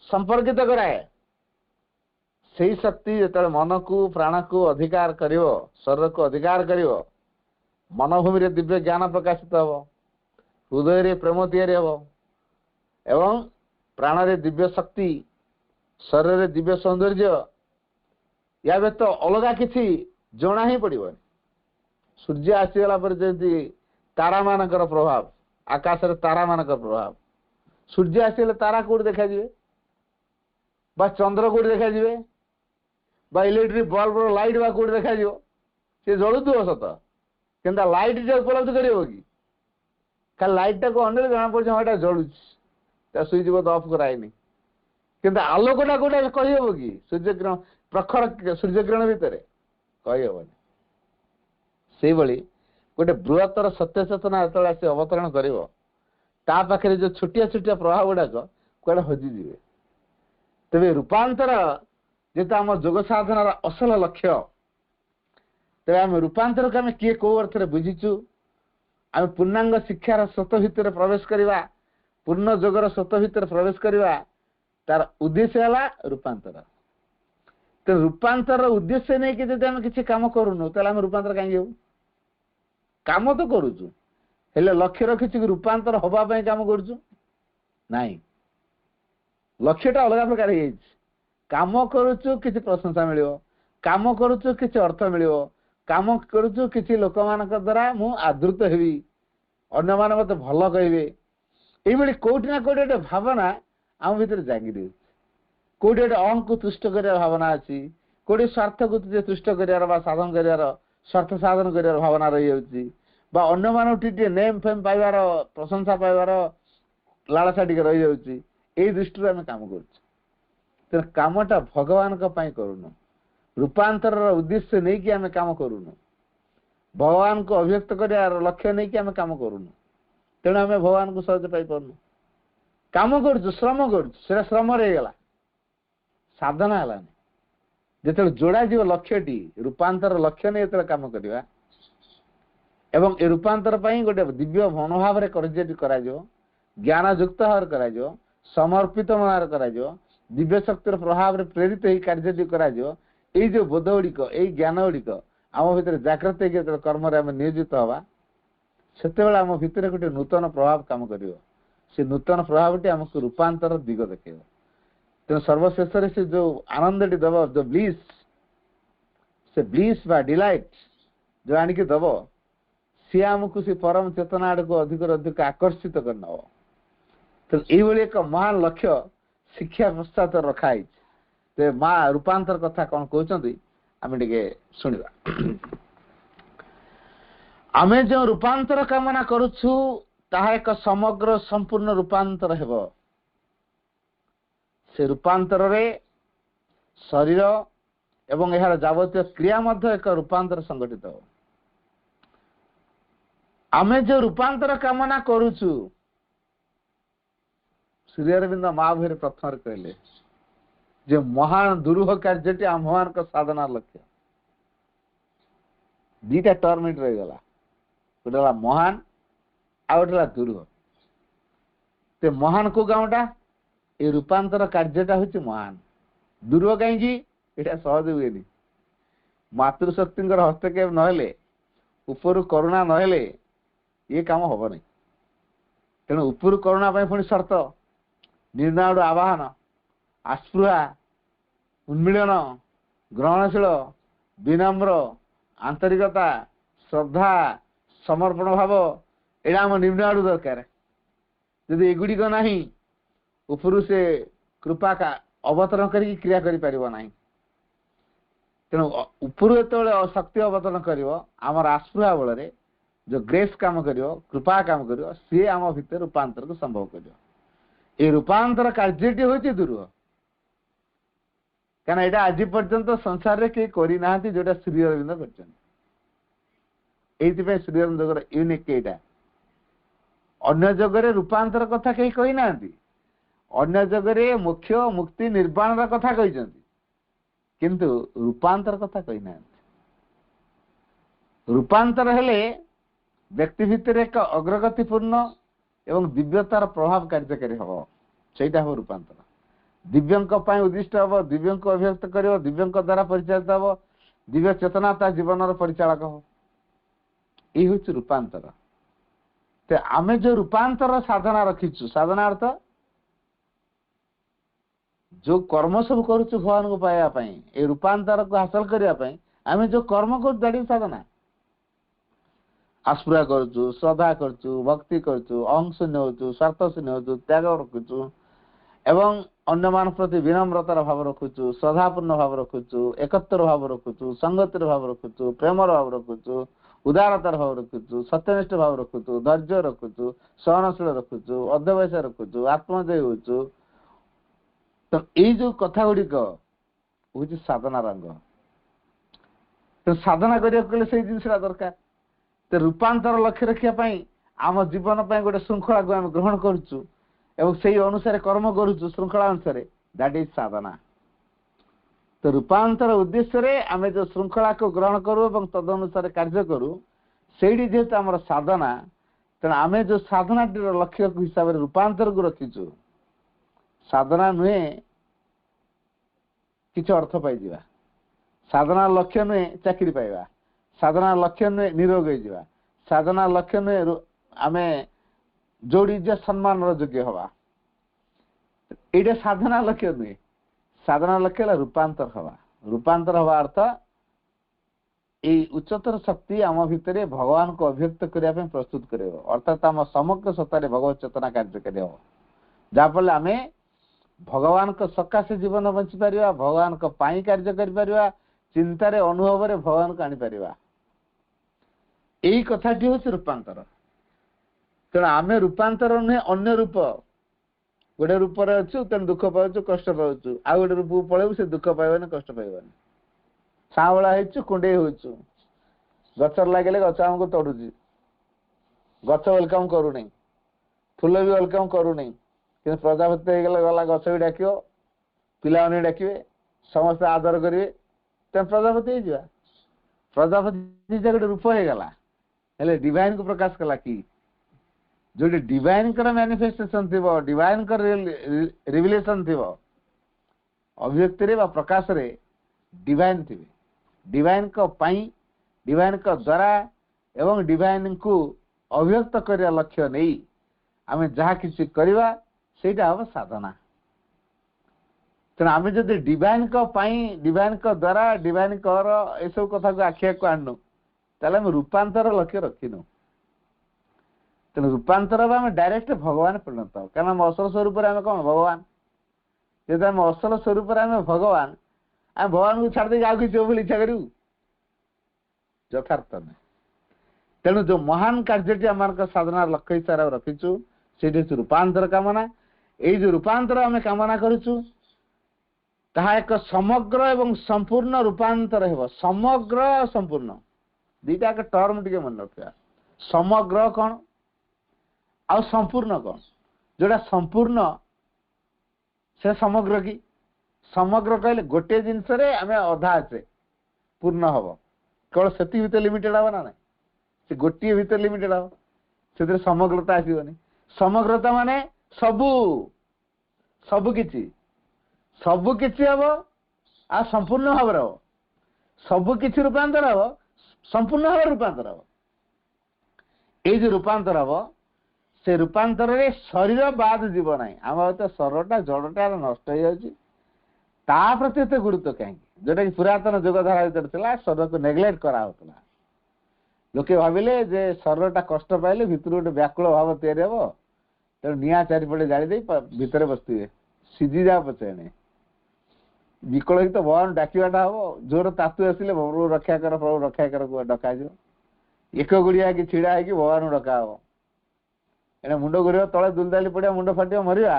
संपर्कित कराए से शक्ति जो मन को प्राण को अधिकार करिवो शरीर को अधिकार करिवो मनभूमि रे दिव्य ज्ञान प्रकाशित हम हृदय रे प्रेम तैयारी हम एवं प्राण रे दिव्य शक्ति शरीर रे दिव्य सौंदर्य या व्यत अलगा किसी जना ही पड़ो सूर्य आसीगला पर जमी तारा मानकर प्रभाव आकाश रे तारा मानकर प्रभाव सूर्य आसीगले तारा कौट देखा बा चंद्र कौट देखा बा इलेक्ट्रिक बल्ब लाइट बा कौट देखा सी जलुव सत कि लाइट टा उपलब्ध कर खाली लाइट टाक अनेक जना पड़ा जलुचा स्विच बोर्ड अफ कराइनी कि आलोकटा कौटा कहीहब कि सूर्यकिरण प्रखर सूर्यकिरण भितर कहीहबनी से गोटे बृहत्तर सत्य चेतना जो अवतरण कर जो छोटिया छोटिया प्रभाव गुड़ाक कड़े हजिजे तेरे रूपांतर जेहेतु आम जोग साधनार असल लक्ष्य तेरे आम रूपांतर को आम किए कौ अर्थ बुझीचु आम पूर्णांग शिक्षार स्रोत भितर प्रवेश करवा पूर्ण जोगर स्रोत भितर प्रवेश करवा तार उद्देश्य है रूपांतर तो रूपांतर उद्देश्य नहीं कि जब आम किसी काम करूनु तो आम रूपांतर कहीं काम तो करुचु हेले लक्ष्य रखी कि रूपांतर हवाई काम करुचु नाई लक्ष्यटा अलग प्रकार हो काम करुचु किसी प्रशंसा मिल काम करुचु किसी अर्थ मिल काम करुचु किसी लोक मान द्वारा मु आदृत हेबी अन्य मान मत भल कहे ये कौटी ना कौटी गोटे भावना आम भीतर जागी रही कौटी गोटे अहं को तुष्ट कर भावना अच्छी कौटी स्वार्थ को तुष्ट कर साधन कर स्वार्थ साधन कर भावना रही अन्य मान नेम फेम पाइबार प्रशंसा पाइबार लालसा टी रही जाऊँगी दृष्टि आम कम कर कामटा भगवान करूनु रूपांतर उद्देश्य नहीं कि आम काम करूनु भगवान को अभिव्यक्त कर लक्ष्य नहीं कि आम काम करूनु तेणु आम भगवान को सहज पाई पारनु काम कर श्रम कर श्रम रहीगला साधना हलानी जेते जोड़ा जीव लक्ष्यटी रूपांतर लक्ष्य नहीं जेते काम करवा एवं ए रूपांतर पई गोटे दिव्य मनोभाव रे कर्यटी करा जो ज्ञान युक्त भाव करा जो समर्पित मन करा जो दिव्य शक्तिर प्रभाव रे प्रेरित ही कार्यटी करा जो एई जो बोध गुड़िक एई ज्ञान गुड़िक आम भितर जागृत हो कर्म रे नियोजित हवा सेतेबेला आम भितर गोटे नूतन प्रभाव काम करिवो से नूतन प्रभावटी आमको रूपांतर दिग देखेब तेणु सर्वशेष से जो आनंदटी दब जो ब्लिस से ब्लिस बा डिलाइट जो आणिक दब सी आमको से परम चेतना आड़ को अधिक अधिक आकर्षित कर नब तो ये एक महान लक्ष्य शिक्षा पश्चात रखाई ते माँ रूपांतर कथा कौन कहते आम टे शुणा आमे जो रूपांतर कामना करुछु ताहा एक समग्र संपूर्ण रूपांतर हेब से रूपांतर रे शरीर एवं यार जावतीय क्रिया मध्य एक रूपांतर संगठित हो आमे जो रूपांतर कामना करुछु श्री अरविंद महावीर प्रथम कहले जे महान दुरूह कार्यटी आम्हान का साधना लक्ष्य दीटा टर्म रही गला गोटे महान आ गोटे दुरूह ते महान को गाँवटा ये रूपांतर कार्यटा हूँ महान दुरूह कहीं सहज हुए मातृशक्ति हस्तक्षेप नहेले उपरु करुणा नहेले ये काम हम नहीं तेणु उपरु करुणा पुणी शर्त निर्णय आवाहन आस्पृहा उन्मीलन ग्रहणशील विनम्र आंतरिकता श्रद्धा समर्पण भाव एटा आम निर्णय दरकार यदि एगुड़िक नहीं उपरु से कृपा का अवतरण करके क्रिया करि परिबो नहीं तेणु उपरु जो शक्ति अवतरण करिवो आमर आस्पृहा बल रे जो ग्रेस काम करिवो कृपा काम करिवो सी आम भितर रूपांतर को संभव करिवो ए रूपांतर कार्यटी होची दुरूह कहना एटा आज पर्यंत संसार रे के करि नाहंती जोटा श्री अरविंद करछन एइति पे श्री अरविंद जगर यूनिक एटा अन्य जगरे रूपांतर कथा कहीं कहि नाहंती अन्य जगरे मोक्ष मुक्ति निर्वाण रा कथा कहिसंती किंतु रूपांतर कथा कहि नाहंती रूपांतर हेले व्यक्ति भितर एक अग्रगतिपूर्ण एवं दिव्यतार प्रभाव कार्यकारी हम सेटा हम रूपांतर दिव्यंक उद्दिष्ट हम दिव्यंक अभिव्यक्त कर दिव्यंक द्वारा परिचालित हम दिव्य चेतना ता जीवन परिचालक हो ये हूँ रूपांतर ते आमे जो रूपांतर साधना रखीचु साधना अर्थ जो कर्म सब करुचु भगवान को पाइबा ए रूपांतर को हासिल करने आमे जो कर्म कर दाड़ी साधना आस्पृहा करुचु श्रद्धा करुचु भक्ति करुचु अहं शून्य होचु स्वार्थ शून्य होचु त्याग रखुचु एवं अन्य मान प्रति विनम्रतार भाव रखुचु श्रद्धापूर्ण भाव रखुचु एकत्र भाव रखुचु संगतिर भाव रखुचु प्रेमर भाव रखुचु उदारतार भाव रखुचु सत्यनिष्ठ भाव रखुचु धैर्य रखुचु सहनशील रखुचु अध्यवसाय रखुचु आत्मजय होचु तो ये जो कथा गुड़िक हूँ साधना रंग तो साधना करने से जिनसा दरकार तो रूपांतर लक्ष्य रखापी आम जीवन गोटे श्रृंखला को आम ग्रहण करुचु एवं से अनुसार कर्म करुचु श्रृंखला अनुसार दैट इज साधना तो रूपांतर उद्देश्य रे आम जो श्रृंखला को ग्रहण करूँ और तदनुसार कार्य करूँ से जेहेतु आम साधना तेना आम जो साधना लक्ष्य हिसाब से रूपांतर को रखीचु साधना नुहे किछ अर्थ पाई साधना लक्ष्य नुहे चाकरी पाइबा साधना लक्ष्य नुहे निरोग हो साधना लक्ष्य नुहे आम जोड़ी जे सम्मान योग्य हवा ये साधना लक्ष्य नुहे साधना लक्ष्य रूपांतर हवा रूपांतर हवा अर्थ ये उच्चतर शक्ति आम भितर भगवान को अभिव्यक्त करने प्रस्तुत कर अर्थात आम समग्र सत्तार भगवत चेतना कार्यकारी हम जहाँफल आम भगवान को सकाशे जीवन बंची पार भगवान को पाई कार्य कर चिंतार अनुभव रे भगवान को आनीपर यही कथाटी हूँ रूपांतर तेणु आम रूपांतर नुहे अन्य रूप गोटे रूप अच्छु तेणु दुख पाचु कष्ट पाचु आ गोटे रूप पलू से दुख पाइबानी कष्ट पाइबानी सांवला हो कुंडे होचु गचर लगे गच आमको तड़ुची गच वेलकम करूना फूल भी वेलकम करूना कि प्रजापति गला गछ भी डाक पिला डाके समस्त आदर करेंगे तो प्रजापति हो प्रजापति गोटे रूप हो गला हेले डिवाइन को प्रकाश कला कि जो डिवाइन कर मैनिफेस्टेशन थी डिवाइन कर रिविलेशन थी अभिव्यक्ति प्रकाश रे डिवाइन थी डिवाइन को पाई डिवाइन को द्वारा एवं डिवाइन को अभिव्यक्त करने लक्ष्य नहीं आम जहाँ किसी करवा सेटा हम साधना तेना आम जो डिवाइन को पाई डिवाइन को द्वारा डिवाइन कर ये सब कथा को आखिया को आणनु ताले हम रूपांतर लक्ष्य रखिनु तेना रूपांतर आम डायरेक्ट भगवान परिणत हो कारण असल स्वरूप आम कौन भगवान जब आम असल स्वरूप आम भगवान आम भगवान को छाड़ दे किसी इच्छा करू यथार्थ नहीं तेणु जो महान कार्य आम साधना लक्ष्य हिसाब से रखीचु से रूपांतर कामना ये जो रूपांतर आम कामना करूचु ताहा एक समग्र एवं संपूर्ण रूपांतर हेब समग्र संपूर्ण दीटा एक टर्म टिके मन रखा समग्र कौन आ संपूर्ण कौन जोड़ा संपूर्ण से समग्र की समग्र कहले गोटे जिनस आम अधा आसे पूर्ण हम केवल से भीतर लिमिटेड हम ना ना से गोटे भीतर लिमिटेड हम से समग्रता आसबनी समग्रता माने सबू सबकिछि हम आ संपूर्ण भाव हम सबकिछि रूपांतर हम संपूर्ण भाव रूपांतर हम ये जो रूपांतर हम से रूपांतर रे शरीर बाद जीव ना आम तो शरीरटा जड़टा नष्ट हो जाए प्रति एत गुरुत्व कहीं जोटा कि पुरातन जोगधारा भर शरीर को नेग्लेक्ट करा लोके भाविले जे शरीरटा कष्ट पाइले भितर गोटे व्याकुल भाव तैयारी हम तेणु निआ चारिपटे जाड़ी भितर बसवे सीझी जा पचे विकल ही तो भगवान डाकवाटा हम जोर तातु आसिले प्रभु रक्षा कर डक एक गुड़िया कि छिड़ा है भगवान डका हम एने मुंड घुर तले दुलदाली पड़ा मुंड फाट मरिया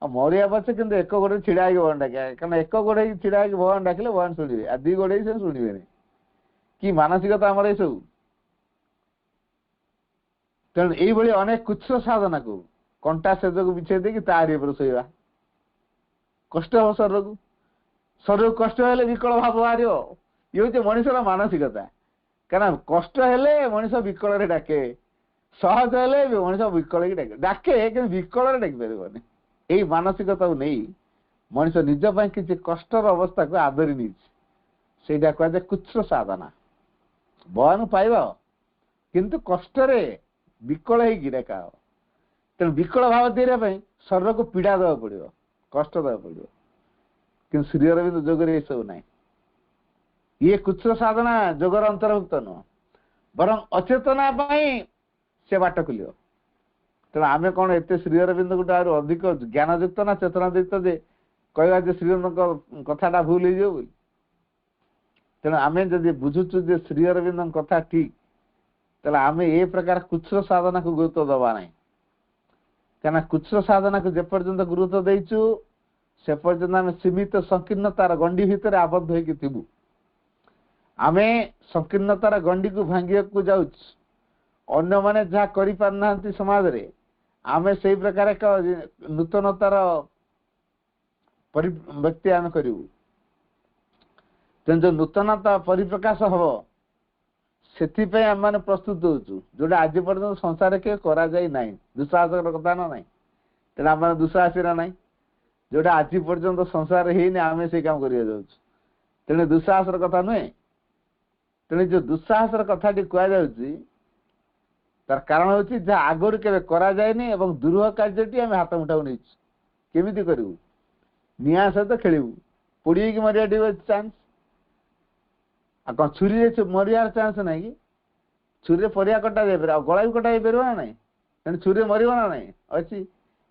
मरिया पचे कि एक गोड़े छिड़ा है भगवान डाक कारण एक गोड़े छिड़ा है भगवान डाकिले भगवान शुणे आ दी गोड़े से शुणे कि मानसिकता आम ये सब तेणु ये अनेक कुछ साधना को कंटा सेज को बिछे देकी तारी पर शोवा कष्ट हम शरीर को कष्ट हेले विकल भाव बाहर ये हूँ मनीषर मानसिकता कारण कष्ट हेले मनीष विकल डाके सहज हेले मनीष विकल डाके डाके कि विकल डाक पारे यही मानसिकता को नहीं मनीष निजपाई किसी कष्टर अवस्था को आदरी नहीं कह कुछ साधना भगवान पाइबा किंतु कष्टरे विकल हो डाका तेणु विकल भाव दे शरीर को पीड़ा देवा पड़ो कष्ट देवा पड़ो कि श्री अरविंद जोगरे ये सब ना ये कुछ साधना जोगर अंतर्भुक्त नुह बर अचेतना से बाट खुल तेणु आम कौन एत श्री अरविंद गोटे अधिक ज्ञानयुक्त ना चेतनायुक्त जे कहवा श्री अरविंद कथाटा भूल हो तेणु आम जदि बुझुचु जे श्री अरविंद कथा ठीक तेल आम ये प्रकार कुछ साधना को गुरुत्व दबा ना क्या कुछ साधना को जेपर्यंत गुरुत्व देचु से पर्यंत आम सीमित संकीर्णतार गंडी भितर आबद्ध होगी थी आम संकीर्णतार गंडी को भांगिया को जाऊँ अन्य माने जहाँ करि पारना समाज रे आम से प्रकार एक नूतनतार व्यक्ति आम करूँ जो नूतनता परिप्रकाश हम से आम मैंने प्रस्तुत होचु जोटा आज पर्यटन संसार के करा जाई नहीं दुस्साहस कथा ना ना तेना आम दुस्साहसी ना जोटा आज पर्यटन संसार है आम से काम कर तेणु दुस्साहस कथा नुहे तेणु जो दुस्साहस कथा कह तार कारण हूँ जहाँ आगुरी के करा जाए दुरूह कार्य आम हाथ मुठाऊ नहीं केमी करूँ निआ सहित खेलू पोड़ी मरिया चांस आ कौन छुरी मरियार चांस ना कि छुरी परिया कटा जाए गला भी कटा जापर ना ना तेणु छुरी मर ना ना अच्छी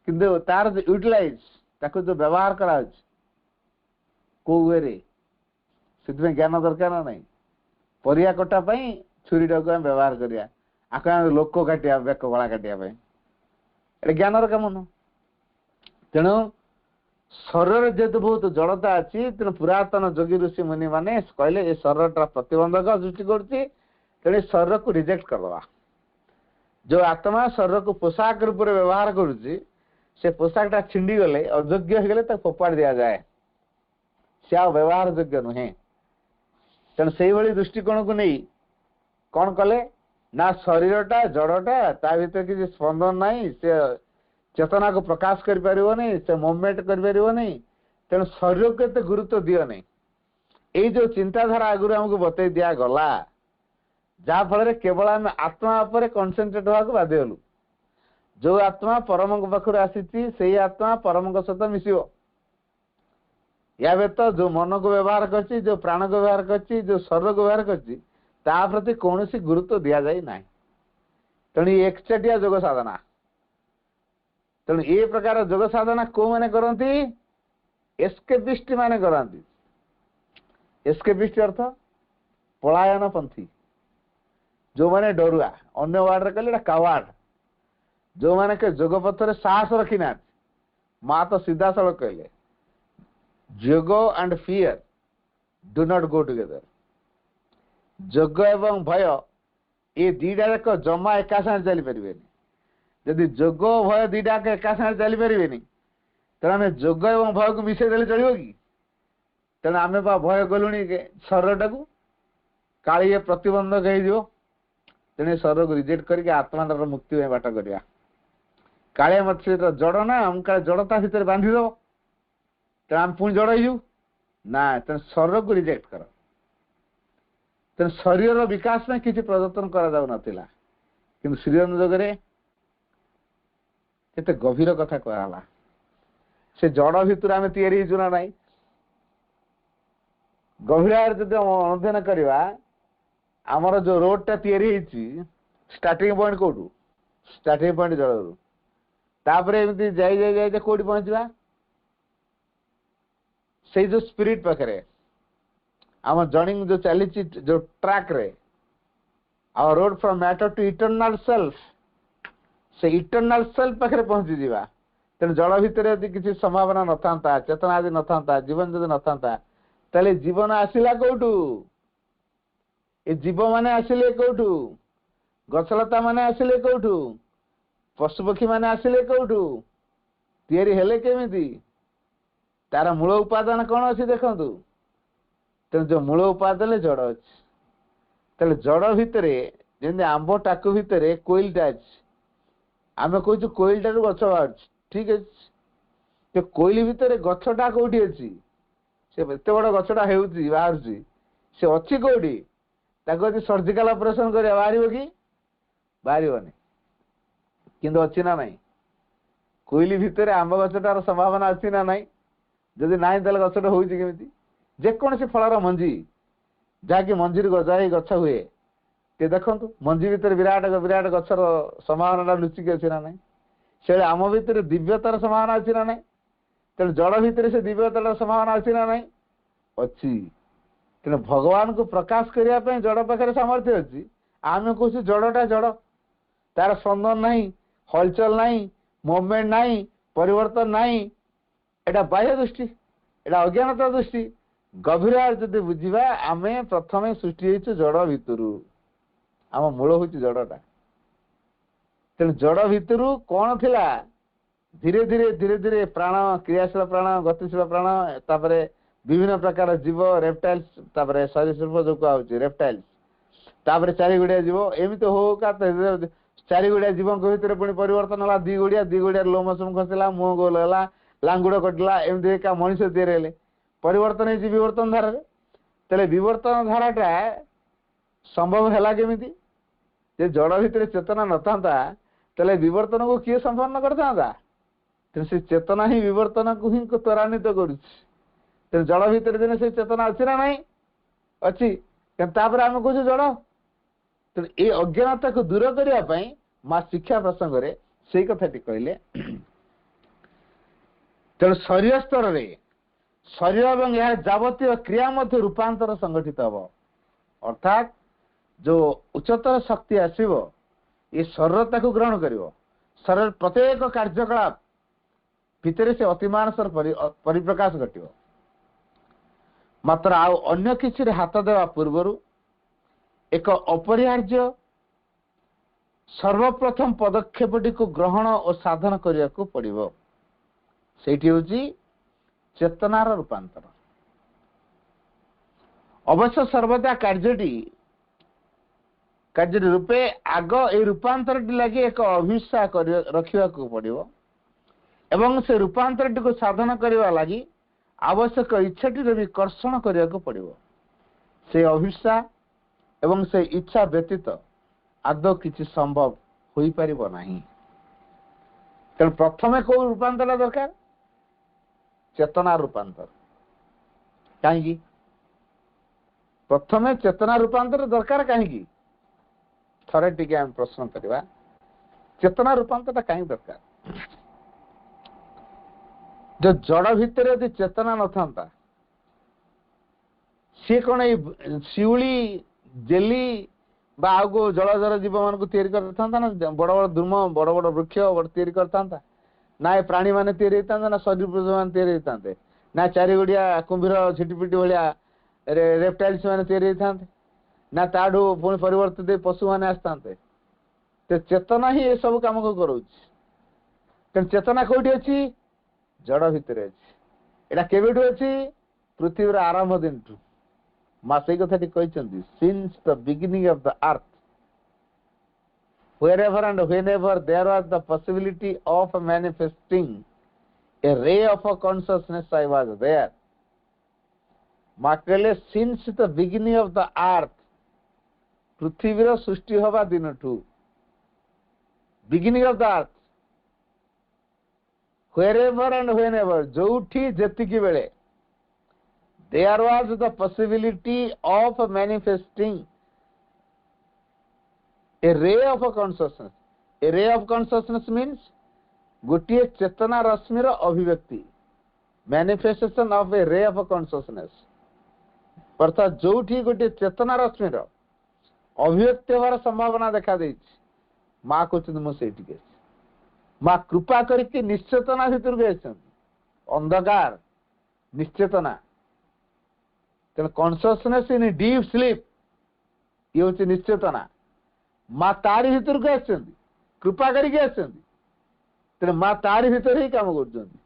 कि तार यूटिलाइज ताको जो व्यवहार करा को वे से ज्ञान दरकार ना ना परिया कटापी छुरीटा को व्यवहार करिया आक लोक काटिया बेक गला काटिया ज्ञान कम न तेणु शरीर जेहेतु बहुत जड़ता अच्छी तेणु पुरातन जोगी ऋषि मुनि माने कहले ये शरीर प्रतिबंधक सृष्टि कर शरीर को रिजेक्ट करवा जो आत्मा शरीर को पोशाक रूप में व्यवहार करुच्ची से पोशाकटा छिंडी गले अयोग्य हो गले फोपाड़ दि जाए से आ व्यवहार योग्य नुहे। तेणु से दृष्टिकोण को नहीं कौन कले ना शरीरटा जड़टा ता भीतर किसी स्पंदन नहीं, से चेतना को प्रकाश कर पारिबो नहीं, से मूवमेंट कर पारिबो नहीं। तेणु शरीर को एते गुरुत्व दियो नहीं। ये जो चिंताधारा आगुरी हमको बतई दिया गला जहाँ फल केवल आम आत्मा पर कनसेंट्रेट होगा बाध्य हलु। जो आत्मा परम पाखर आसी से आत्मा परम सहित मिसिबो। या व्यतीत जो मन को व्यवहार करछि, जो प्राण को व्यवहार करछि, जो शरीर को व्यवहार करछि ता प्रति कौन गुरुत्व दि जाए ना। तेणु एकचटिया जोग साधना। तेणु ये प्रकार जोग साधना को माने करती? एस्केपिस्ट माने करती। एस्केपिस्ट अर्थ पलायन पंथी, जो माने डरुआ, अन्य वार्ड रे कहले कावार्ड, जो माने के जोग पथरे साहस रखी ना। माँ तो सीधा सड़क कहले जोग and fear do not go together. जोग एवं भय ये दीटा जाक जमा एका साथ चली पारे। जदि जोग भय दीटा एका साथ चली पारे तेना आम जोग एवं भय को मिसई देले चलो कि? तेणु आम भय गलुणी शरीर टाक काली प्रतिबंधक हो। तेणु शरीर को रिजेक्ट करके आत्मा मुक्ति बाट करवा। काले मत जड़ ना हम काले जड़ता भितर बांधिदेव, तेणु आम पुणी जड़ हो ना। तेणु शरीर को रिजेक्ट कर। तेणु शरीर विकास में किसी प्रयत्न करा कि श्रीरंग जोगरे केते गभीर कथा कहला। से जड़ भितर आम तैयारी हो ना नाई। गभीर जब अध्ययन करवा आमर जो रोड टा तैयारी स्टार्टिंग पॉइंट कोठू? स्टार्टिंग पॉइंट जड़ तापर एमती जाई जाई जाई कोठी पहुंचवा से जो स्पिरिट पाखरे आम जर्नी जो चली जो ट्रैक रे our road from matter to eternal self, से इटर्नल सेल्फ पाखरे पहुंची जीवा। तेणु जड़ भितर यदि किसी संभावना न था, चेतना आदि न था, जीवन जदि न था ताले जीवन आसिला कोठू? ए जीव माने आसिले कोठू? गछलता माने आसिले कोठू? पशुपक्षी माने आसिले कोठू? तैयारी हेले केमिति? तार मूल उपादान कौन अच्छी देखु? तेणु जो मूल उपादान जड़ अच्छी। तेल जड़ भितर जमी आंब टाकू भितर कोइलटा अच्छी। आम कहूँ कोइलटा गछ बाहर, ठीक अच्छे। कोइल भितर गछटा कौटी अच्छी? से एत बड़ गछटा बाहर से अच्छी कौटी? ताकि सर्जिकल ऑपरेशन कर बाहर कि? बाहर किंतु अच्छी ना नहीं। कोइली भितर आंब गछटार संभावना अच्छी ना नहीं? जदि ना गछटा हो जेकोसी फलर मंजी जहाँकि मंजी गजा गछ हुए देखु मंजी भितर विराट विराट गछर संभावना लुचिकी अच्छी ना ना? से आम भितर दिव्यतार संभावना अच्छी ना ना? तेणु जड़ भितर से दिव्यतार संभावना अच्छी ना ना? अच्छी। तेणु भगवान को प्रकाश करने जड़ पाखे सामर्थ्य अच्छी। आम कौन जड़टा जड़, तार स्पंदन नहीं, हलचल नहीं, मूवमेंट नहीं, परिवर्तन नहीं। एटा बाह्य दृष्टि, एटा अज्ञानता दृष्टि। गभीर जदि बुझा आम प्रथम सृष्टि जड़ भितर, आम मूल हूँ जड़टा। तेणु जड़ भितर कौन थिला? धीरे धीरे धीरे धीरे प्राण, क्रियाशील प्राण, गतिशील प्राण, तापर विभिन्न प्रकार जीव, रेप्टाइल्स, तापर सरीसृप जो कहुच्छे रेप्टाइल्स, तापर चारि गुड़िया जीव, एमती हो चारि गुड़िया जीवों भितर पुणी परिवर्तन है। दी गुड़िया लोमसम खसला, मुह गोल है, लांगुड़ कटिला, एमती का मनीष तैयारी परिवर्तन है विवर्तन धारा। तेरे विवर्तन धाराटा संभव है केमिति? जड़ भितर चेतना न था तेरे विवर्तन को किए संपन्न करता? से चेतना ही विवर्तन को ही त्वरान्वित कर। जड़ भितर दिन से चेतना अच्छी ना नहीं? अच्छी। तापर आम कौन जड़? तो ये अज्ञानता को दूर करने माँ शिक्षा प्रसंग से कथा कहले। तेणु शरीर स्तर में शरीर और यह जावतीय क्रिया मध्य रूपांतर संगठित हम। अर्थात जो उच्चतर शक्ति आसव ये शरीर ताकू ग्रहण कर। शरीर प्रत्येक कार्यकलाप भितर से अतिमानसर परिप्रकाश घट। मात्र आउ अन्य किसी हाथ देवा पूर्वर एक अपरिहार्य सर्वप्रथम पदक्षेपटी को ग्रहण और साधन करने को पड़ो। से चेतनार रूपांतर। अवश्य सर्वदा କାର୍ଯ୍ୟ ରୂପେ ଆଗ এই ରୂପାନ୍ତରଟି ଲାଗି ଏକ ଅଭିସାର ରଖିବାକୁ ପଡ଼ିବ ଏବଂ ସେ ରୂପାନ୍ତରଟିକୁ ସାଧନ କରିବା ଲାଗି ଆବଶ୍ୟକ ଇଚ୍ଛାଟିର ବିକର୍ଷଣ କରିବାକୁ ପଡ଼ିବ। ସେ ଅଭିସାର ଏବଂ ସେ ଇଚ୍ଛା ବ୍ୟତୀତ ଆଦୌ କିଛି ସମ୍ଭବ ହୋଇପାରିବ ନାହିଁ। ତେଣୁ ପ୍ରଥମେ କୋଉ ରୂପାନ୍ତର ଦରକାର? ଚେତନା ରୂପାନ୍ତର। କାହିଁକି ପ୍ରଥମେ ଚେତନା ରୂପାନ୍ତର ଦରକାର? କାହିଁକି? ଥରେ ଟିକେ ଆମେ ପ୍ରଶ୍ନ କରିବା, ଚେତନା ରୂପାନ୍ତରଟା କାହିଁକି ଦରକାର? ଯୋଉ ଜଡ଼ ଭିତରେ ଯଦି ଚେତନା ନଥାନ୍ତା, ସିଏ କଣ ଏଇ ଶିଉଳି ଜେଲି ବା ଆଉ କୋଉ ଜଳଚର ଜୀବ ମାନଙ୍କୁ ତିଆରି କରିଥାନ୍ତା ନା ବଡ ବଡ ଦ୍ରୁମ ବଡ ବଡ ବୃକ୍ଷ ତିଆରି କରିଥାନ୍ତା? ନା ଏ ପ୍ରାଣୀ ମାନେ ତିଆରି ହେଇଥାନ୍ତେ? ନା ସରୀସୃପ ମାନେ ତିଆରି ହେଇଥାନ୍ତେ? ନା ଚାରିଗୋଡିଆ କୁମ୍ଭୀର ଝିଟିପିଟି ଭଳିଆ ରେପ୍ଟାଇଲ୍ସ ମାନେ ତିଆରି ହେଇଥାନ୍ତେ? ନା ତାଠୁ ପୁଣି ପରିବର୍ତ୍ତିତ ଦେଇ ପଶୁମାନେ ଆସିଥାନ୍ତେ? ତ ଚେତନା ହିଁ ଏସବୁ କାମକୁ କରଉଛି। ତେଣୁ ଚେତନା କୋଉଠି ଅଛି? ଜଡ଼ ଭିତରେ ଅଛି। ଏଟା କେବେଠୁ ଅଛି? ପୃଥିବୀର ଆରମ୍ଭ ଦିନଠୁ। ମା ସେଇ କଥାଟି କହିଛନ୍ତି, since the beginning of the earth, wherever and whenever there was the possibility of manifesting a ray of a consciousness, I was there. ମା କହିଲେ since the beginning of the earth, ପୃଥିବୀର ସୃଷ୍ଟି ହେବା ଦିନଠୁ, beginning of the earth, wherever and whenever, ଯୋଉଠି ଯେତିକି ବେଳେ, there was the possibility of manifesting a ray of a consciousness. A ray of consciousness means ଗୋଟିଏ ଚେତନା ରଶ୍ମିର ଅଭିବ୍ୟକ୍ତି, manifestation of a ray of a consciousness। ଅର୍ଥାତ୍ ଯୋଉଠି ଗୋଟିଏ ଚେତନା ରଶ୍ମିର ଅଭିବ୍ୟକ୍ତି ହେବାର ସମ୍ଭାବନା ଦେଖା ଦେଇଛି, ମା କହୁଛନ୍ତି ମୁଁ ସେଇଠିକି ଆସିଛି। ମା କୃପା କରିକି ନିଶ୍ଚେତନା ଭିତରକୁ ଆସିଛନ୍ତି। ଅନ୍ଧକାର ନିଶ୍ଚେତନା, ତେଣୁ କନସିୟସନେସ୍ ଇନ୍ ଡିପ୍ ସ୍ଲିପ୍, ଇଏ ହଉଛି ନିଶ୍ଚେତନା। ମା ତାରି ଭିତରକୁ ଆସିଛନ୍ତି, କୃପା କରିକି ଆସିଛନ୍ତି। ତେଣୁ ମା ତାରି ଭିତରେ ହିଁ କାମ କରୁଛନ୍ତି।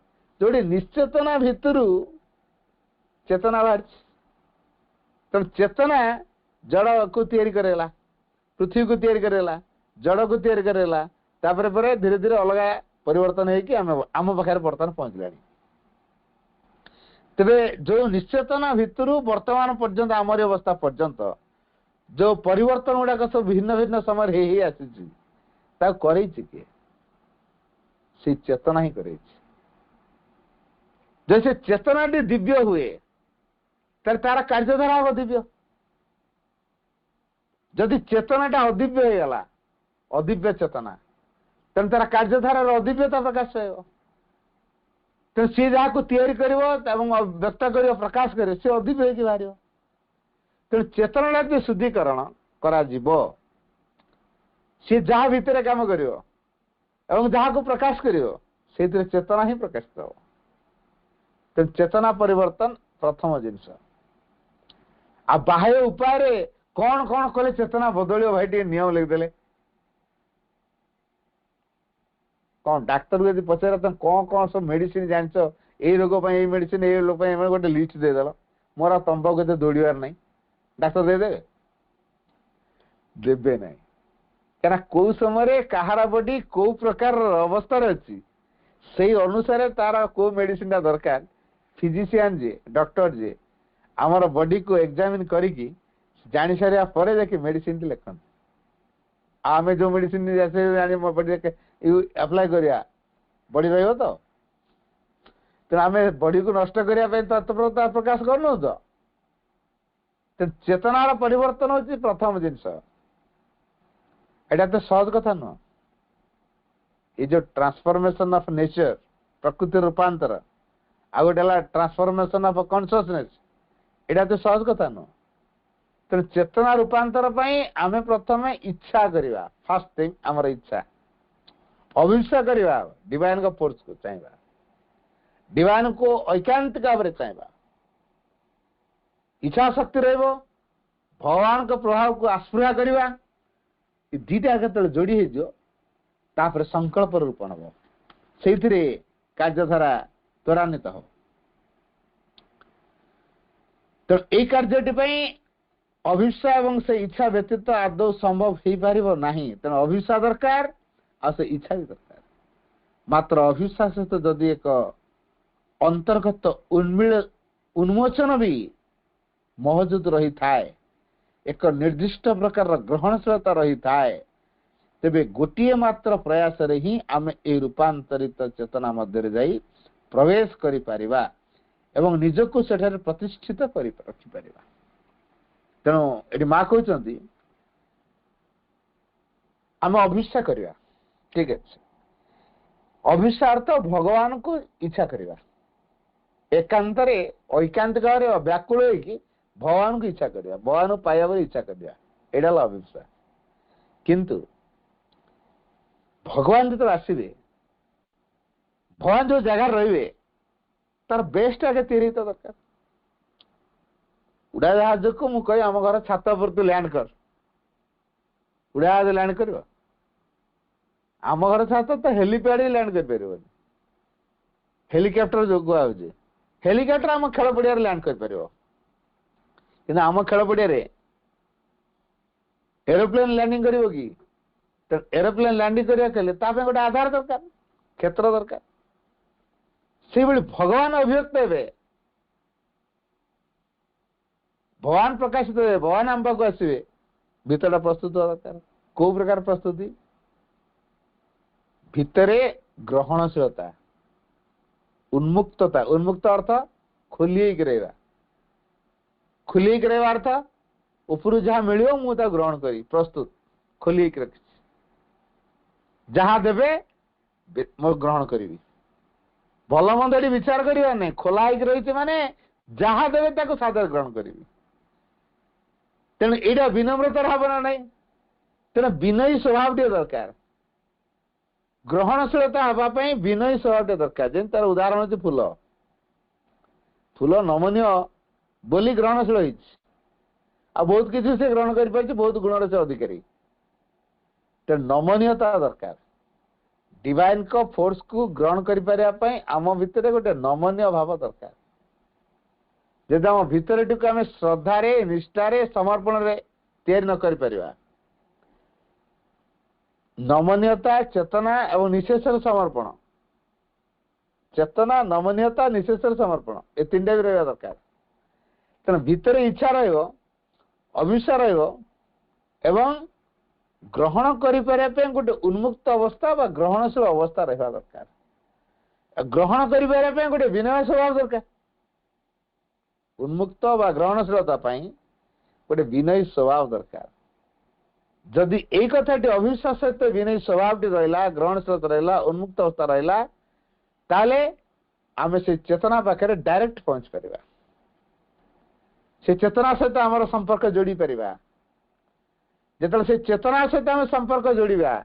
ଯୋଉଠି ନିଶ୍ଚେତନା ଭିତରୁ ଚେତନା ବାହାରିଛି। ତେଣୁ ଚେତନା ଜଡ଼କୁ ତିଆରି କରେଇଲା, ପୃଥିବୀକୁ ତିଆରି କରେଇଲା, ଜଡ଼କୁ ତିଆରି କରେଇଲା, ତାପରେ ପରେ ଧୀରେ ଧୀରେ ଅଲଗା ପରିବର୍ତ୍ତନ ହେଇକି ଆମ ପାଖରେ ବର୍ତ୍ତମାନ ପହଞ୍ଚିଲାଣି। ତେବେ ଯୋଉ ନିଶ୍ଚେତନା ଭିତରୁ ବର୍ତ୍ତମାନ ପର୍ଯ୍ୟନ୍ତ ଆମରି ଅବସ୍ଥା ପର୍ଯ୍ୟନ୍ତ ଯୋଉ ପରିବର୍ତ୍ତନ ଗୁଡାକ ସବୁ ଭିନ୍ନ ଭିନ୍ନ ସମୟରେ ହେଇ ହେଇ ଆସିଛି, ତାକୁ କରେଇଛି କିଏ? ସେଇ ଚେତନା ହିଁ କରେଇଛି। ଯଦି ସେ ଚେତନାଟି ଦିବ୍ୟ ହୁଏ, ତାହେଲେ ତାର କାର୍ଯ୍ୟଧାରା ହବ ଦିବ୍ୟ। ଯଦି ଚେତନାଟା ଅଦିବ୍ୟ ହେଇଗଲା, ଅଦିବ୍ୟ ଚେତନା, ତେଣୁ ତାର କାର୍ଯ୍ୟଧାରାର ଅଦିବ୍ୟତା ପ୍ରକାଶ ପାଇବ। ତେଣୁ ସିଏ ଯାହାକୁ ତିଆରି କରିବ ଏବଂ ବ୍ୟକ୍ତ କରିବ, ପ୍ରକାଶ କରିବ, ସେ ଅଦିବ୍ୟ ହେଇକି ବାହାରିବ। ତେଣୁ ଚେତନାଟା ଯଦି ଶୁଦ୍ଧିକରଣ କରାଯିବ, ସିଏ ଯାହା ଭିତରେ କାମ କରିବ ଏବଂ ଯାହାକୁ ପ୍ରକାଶ କରିବ, ସେଇଥିରେ ଚେତନା ହିଁ ପ୍ରକାଶିତ ହେବ। ତେଣୁ ଚେତନା ପରିବର୍ତ୍ତନ ପ୍ରଥମ ଜିନିଷ। ଆଉ ବାହ୍ୟ ଉପାୟରେ କଣ କଣ କଲେ ଚେତନା ବଦଳିବ? ଭାଇ ଟିକେ ନିୟମ ଲେଖିଦେଲେ। କଣ ଡାକ୍ତରକୁ ଯଦି ପଚାର ତମେ କଣ କଣ ସବୁ ମେଡିସିନ ଜାଣିଛ, ଏଇ ରୋଗ ପାଇଁ ଏଇ ମେଡିସିନ, ଏଇ ରୋଗ ପାଇଁ ଏମାନେ ଗୋଟେ ଲିଷ୍ଟ ଦେଇଦେଲ, ମୋର ଆଉ ତମ ପାଖକୁ ଏତେ ଦୌଡ଼ିବାର ନାହିଁ, ଡାକ୍ତର ଦେଇଦେବେ? ଦେବେ ନାହିଁ। କାହିଁକିନା କୋଉ ସମୟରେ କାହାର ବଡି କୋଉ ପ୍ରକାର ଅବସ୍ଥାରେ ଅଛି, ସେଇ ଅନୁସାରେ ତାର କୋଉ ମେଡିସିନଟା ଦରକାର, ଫିଜିସିଆନ ଯିଏ, ଡକ୍ଟର ଯିଏ ଆମର ବଡିକୁ ଏକ୍ସାମିନ କରିକି ଜାଣି ସାରିବା ପରେ ଯାଇକି ମେଡିସିନଟି ଲେଖନ୍ତି। ଆଉ ଆମେ ଯୋଉ ମେଡିସିନ ଜାଣି ମୋ ବଡିରେ ଆପ୍ଲାଏ କରିବା, ବଡି ରହିବ ତ? ତେଣୁ ଆମେ ବଡିକୁ ନଷ୍ଟ କରିବା ପାଇଁ ତତ୍ପରତା ପ୍ରକାଶ କରୁନୁ ତ? ତେଣୁ ଚେତନାର ପରିବର୍ତ୍ତନ ହଉଛି ପ୍ରଥମ ଜିନିଷ। ଏଇଟା ତ ସହଜ କଥା ନୁହଁ। ଏଇ ଯୋଉ ଟ୍ରାନ୍ସଫର୍ମେସନ ଅଫ ନେଚର, ପ୍ରକୃତି ରୂପାନ୍ତର, ଆଉ ଗୋଟେ ହେଲା ଟ୍ରାନ୍ସଫର୍ମେସନ ଅଫ କନସିୟସନେସ, ଏଇଟା ତ ସହଜ କଥା ନୁହଁ। ତେଣୁ ଚେତନା ରୂପାନ୍ତର ପାଇଁ ଆମେ ପ୍ରଥମେ ଇଚ୍ଛା କରିବା। ଫାର୍ଷ୍ଟ ଥିଙ୍ଗ ଆମର ଇଚ୍ଛା, ଅଭିଷ୍ଠା କରିବା, ଡିଭାଇନଙ୍କ ଫୋର୍ସକୁ ଚାହିଁବା, ଡିଭାଇନକୁ ଐକାନ୍ତିକ ଭାବରେ ଚାହିଁବା। ଇଚ୍ଛା ଶକ୍ତି ରହିବ, ଭଗବାନଙ୍କ ପ୍ରଭାବକୁ ଆସ୍ପୃହା କରିବା। ଏ ଦିଟା କେତେବେଳେ ଯୋଡି ହେଇଯିବ, ତାପରେ ସଂକଳ୍ପ ରୂପଣ ହବ, ସେଇଥିରେ କାର୍ଯ୍ୟଧାରା ତ୍ୱରାନ୍ୱିତ ହବ। तो यही कार्यटी अभिष्ठा एवं से इच्छा व्यतीत आदौ संभव हो पार ना तेणु अभिष्ठा दरकार आ से इच्छा भी दरकार मात्र अभिष्ठा सहित जदि एक अंतर्गत उन्मोचन भी मौजूद रही थाए एक निर्दिष्ट प्रकार ग्रहणशीलता रही थाए तेबे गोटे मात्र प्रयास रे ही आम ए रूपांतरित चेतना मध्य जाई प्रवेश करि परिबा एवं निजको सेठारे प्रतिष्ठित करि रखि परिबा तेणु एटी माँ कहते आम अभिष्ठा करवा ठीक है अभिष्ठा अर्थ भगवान को इच्छा करवा एकांत ऐकांतिक व्याकुल होगी भगवान को इच्छा करवा भगवान को पाइबा बोली इच्छा करवा एटा अभिष्ठा किंतु भगवान जो आसवे भगवान जो जगार रे तार बेस्ट आगे तैयारी तो दरकार उड़ा जहाज को मु कही आम घर छात पर तू लैंड कर उड़ा जहाज लैंड कर आम घर छात तो हेलीपैड ही लैंड कर पार हेलिकप्टर जो आउे हेलिकप्टर आम खेल पड़िया लैंड कर पार कि आम खेल पड़िया एरोप्लेन लैंडिंग कर कि एरोप्लेन लैंडिंग करने गोटे आधार दरकार क्षेत्र दरकार से भगवान अभिव्यक्त हे भगवान प्रकाशित हे भगवान आम पाक आसवे भितर प्रस्तुत दरकार को प्रकार प्रस्तुति भितरे ग्रहणशीलता उन्मुक्तता उन्मुक्त अर्थ खोली रहवा अर्थ ऊपर जहाँ मिलो मुझे ग्रहण करी प्रस्तुत खोली रखी जहाँ देवे मो ग्रहण करी भल मंद ये विचार करवा नहीं खोला रही माने जहाँ देवे ताको सादर ग्रहण करी तेणु यहाँ विनम्रतार भावना ना तेणु विनयी स्वभाव टे दरकार ग्रहणशीलता हाँपाई विनयी स्वभाव टे दरकार जेन तार उदाहरण होती फूल फूल नमनीय बोली ग्रहणशील आ बहुत किसी से ग्रहण कर बहुत गुण से अधिकारी नमनीयता दरकार डिवाइन को फोर्स को ग्रहण कर आम भितर गोटे नमनीय भाव दरकार जब आम भितर टी आम श्रद्धार निष्ठार समर्पण तैयारी न कर परिबा नमनीयता चेतना एवं निशेषर समर्पण चेतना नमनीयता निशेषर समर्पण ये तीन भी रहा दरकार तेना भितर इच्छा रभिष्ठा एवं ग्रहण कर गोटे उन्मुक्त अवस्था बा ग्रहणशील अवस्था रहा दरकार ग्रहण कर गोटे विनय स्वभाव दरकार उन्मुक्त बा ग्रहणशीलता गोटे विनयी स्वभाव दरकार जदि यही कथाटी अविश्वास सहित विनयी स्वभाव रहा ग्रहणशीलता रहा उन्मुक्त अवस्था रहा ताले आम से चेतना पाखे डायरेक्ट पहुंच पार से चेतना सहित आम संपर्क जोड़ी पार जो से चेतना सहित आम संपर्क जोड़ा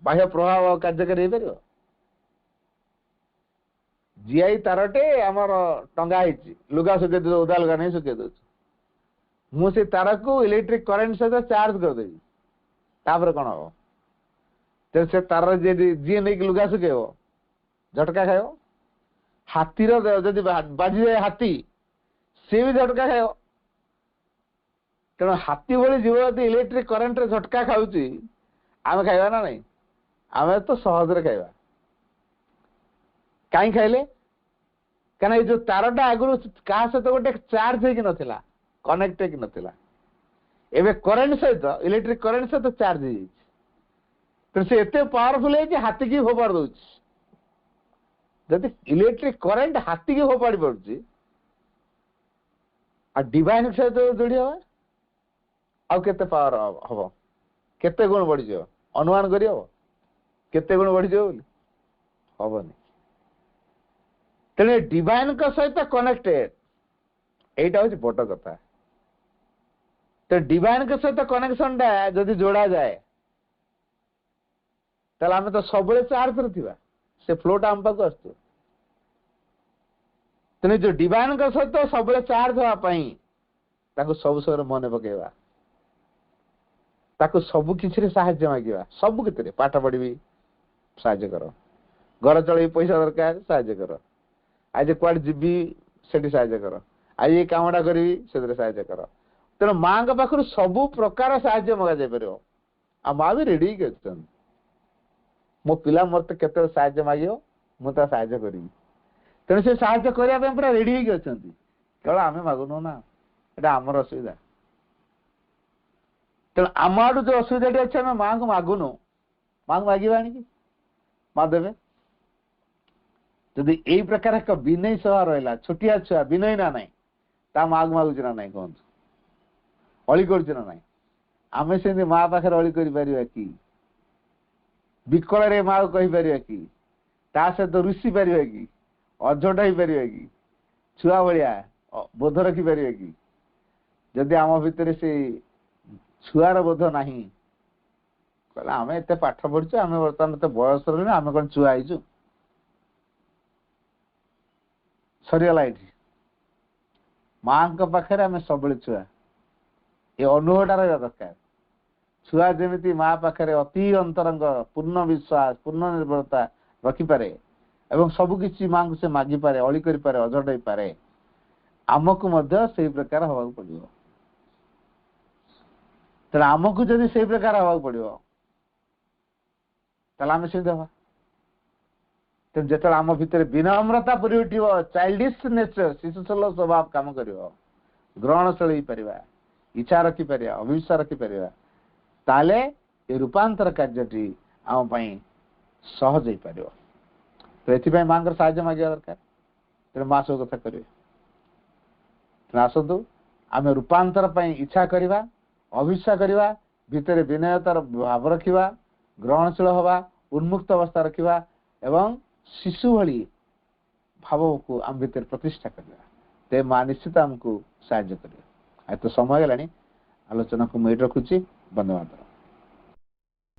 बाह्य प्रभाव कार्यकारी हो पार जीआई तारटे आमर टंगा लुगा सुखे दे उदा लुगा नहीं सुखे दे मुझे तार को इलेक्ट्रिक करेन्ट सहित चार्ज करदेवी तापर कौन हम तो से तार जी नहीं लुगा सुखेब झटका खाइब हाथीर जदि बाजी जाए हाथी सी भी झटका खाइब तेणु हाथी भाई जीव यदि इलेक्ट्रिक करेन्ट झटका खाऊँ आम खाइबा ना नहीं आम तो सहज खाइबा कहीं खाइले कहीं जो तारटा आगुरी क्या सहित गोटे चार्ज हो ना कनेक्ट हो ना एवं करेन्ट सहित इलेक्ट्रिक करेन्ट सहित चार्ज हो से एत पावरफुल है हाथी की फोपाड़ दौर जदि इलेक्ट्रिक करेन्ट हाथी की फोपाड़ी पड़ुची आ डिवाइन सहित जोड़ी हवा आउ केते पावर हम केते गुण बढ़ी अनुमान करी हम केते गुण बढ़ी हेनी तेणु डिवाइन सहित कनेक्टेड यहीटा हूँ बड़ कथा तो डिवाइन सहित कनेक्शन टा जदि जोड़ा जाए ताले आम तो सब चार्ज रहा से फ्लोटा आम पाक आस तेणु जो डिवाइन सहित सब चार्ज हाँपाई सब समय मन पकेवा सब किसी साहाय्य मांगा सब कितने पाठ पढ़ी साहाय्य कर घर चल पैसा दरकार साहाय्य कर आज कड़े जी ସେଠି ସାହାଯ୍ୟ କର, ଆଜି ଏ କାମଟା କରିବି ସେଥିରେ ସାହାଯ୍ୟ କର। ତେଣୁ ମାଙ୍କ ପାଖରୁ ସବୁ ପ୍ରକାର ସାହାଯ୍ୟ ମଗାଯାଇ ପାରିବ। ଆଉ ମା ବି ରେଡି ହେଇକି ଅଛନ୍ତି, ମୋ ପିଲା ମତେ କେତେବେଳେ ସାହାଯ୍ୟ ମାଗିବ ମୁଁ ତା ସାହାଯ୍ୟ କରିବି। ତେଣୁ ସେ ସାହାଯ୍ୟ କରିବା ପାଇଁ ପୁରା ରେଡି ହେଇକି ଅଛନ୍ତି, କେବଳ ଆମେ ମାଗୁନୁ ନା, ଏଟା ଆମର ଅସୁବିଧା। ତେଣୁ ଆମ ଆଡୁ ଯୋଉ ଅସୁବିଧାଟି ଅଛି ଆମେ ମାଙ୍କୁ ମାଗୁନୁ, ମାଙ୍କୁ ମାଗିବା ଆଣିକି, ମା ଦେବେ। ଯଦି ଏଇ ପ୍ରକାର ଏକ ବିନୟୀ ସଭା ରହିଲା, ଛୋଟିଆ ଛୁଆ ବିନୟୀ ନା ନାହିଁ, ତା ମାକୁ ମାଗୁଛି ନା ନାହିଁ କୁହନ୍ତୁ, ଅଳି କରୁଛି ନା ନାହିଁ? ଆମେ ସେମିତି ମା ପାଖରେ ଅଳି କରିପାରିବା କି? ବିକଳରେ ମାକୁ କହିପାରିବା କି? ତା ସହିତ ରୁଷି ପାରିବା କି? ଅଝଟ ହେଇପାରିବା କି? ଛୁଆ ଭଳିଆ ବୋଧ ରଖିପାରିବା କି? ଯଦି ଆମ ଭିତରେ ସେ ଛୁଆର ବୋଧ ନାହିଁ, କହିଲେ ଆମେ ଏତେ ପାଠ ପଢିଛୁ, ଆମେ ବର୍ତ୍ତମାନ ଏତେ ବୟସ ରହିଲୁ, ଆମେ କଣ ଛୁଆ ହେଇଛୁ? ସରିଗଲା ଏଠି। ମାଙ୍କ ପାଖରେ ଆମେ ସବୁବେଳେ ଛୁଆ, ଏ ଅନୁଭବଟା ରହିବା ଦରକାର। ଛୁଆ ଯେମିତି ମା ପାଖରେ ଅତି ଅନ୍ତରଙ୍ଗ ପୂର୍ଣ୍ଣ ବିଶ୍ୱାସ ପୂର୍ଣ୍ଣ ନିର୍ଭରତା ରଖିପାରେ ଏବଂ ସବୁକିଛି ମାଙ୍କୁ ସେ ମାଗିପାରେ, ଅଳି କରିପାରେ, ଅଝଟ ହେଇପାରେ, ଆମକୁ ମଧ୍ୟ ସେଇ ପ୍ରକାର ହବାକୁ ପଡିବ। ତେଣୁ ଆମକୁ ଯଦି ସେଇ ପ୍ରକାର ହବାକୁ ପଡିବ ତାହେଲେ ଆମେ ସେମିତି ହବା। ତେଣୁ ଯେତେବେଳେ ଆମ ଭିତରେ ବିନମ୍ରତା ପୁରି ଉଠିବ, ଚାଇଲ୍ଡିଶ ନେଚର ଶିଶୁସୁଲଭ ସ୍ୱଭାବ କାମ କରିବ, ଗ୍ରହଣଶୀଳ ହେଇପାରିବା, ଇଚ୍ଛା ରଖିପାରିବା, ଅଭିଳାଷା ରଖିପାରିବା, ତାହେଲେ ଏ ରୂପାନ୍ତର କାର୍ଯ୍ୟଟି ଆମ ପାଇଁ ସହଜ ହେଇପାରିବ। ତ ଏଥିପାଇଁ ମାଙ୍କର ସାହାଯ୍ୟ ମାଗିବା ଦରକାର। ତେଣୁ ମା ସବୁ କଥା କରିବେ। ତେଣୁ ଆସନ୍ତୁ ଆମେ ରୂପାନ୍ତର ପାଇଁ ଇଚ୍ଛା କରିବା, ଅଭିଳାଷା କରିବା, ଭିତରେ ବିନୟତାର ଭାବ ରଖିବା, ଗ୍ରହଣଶୀଳ ହବା, ଉନ୍ମୁକ୍ତ ଅବସ୍ଥା ରଖିବା ଏବଂ ଶିଶୁ ଭଳି ଭାବକୁ ଆମ ଭିତରେ ପ୍ରତିଷ୍ଠା କରିବା। તે ମା ନିଶ୍ଚିତ ଆମକୁ ସାହାଯ୍ୟ କରିବେ। ଆଜି ତ ସମୟ ହେଲାଣି, ଆଲୋଚନାକୁ ମୁଁ ଏଇଠି ରଖୁଛି। ବନ୍ଦେ ମାତରମ୍।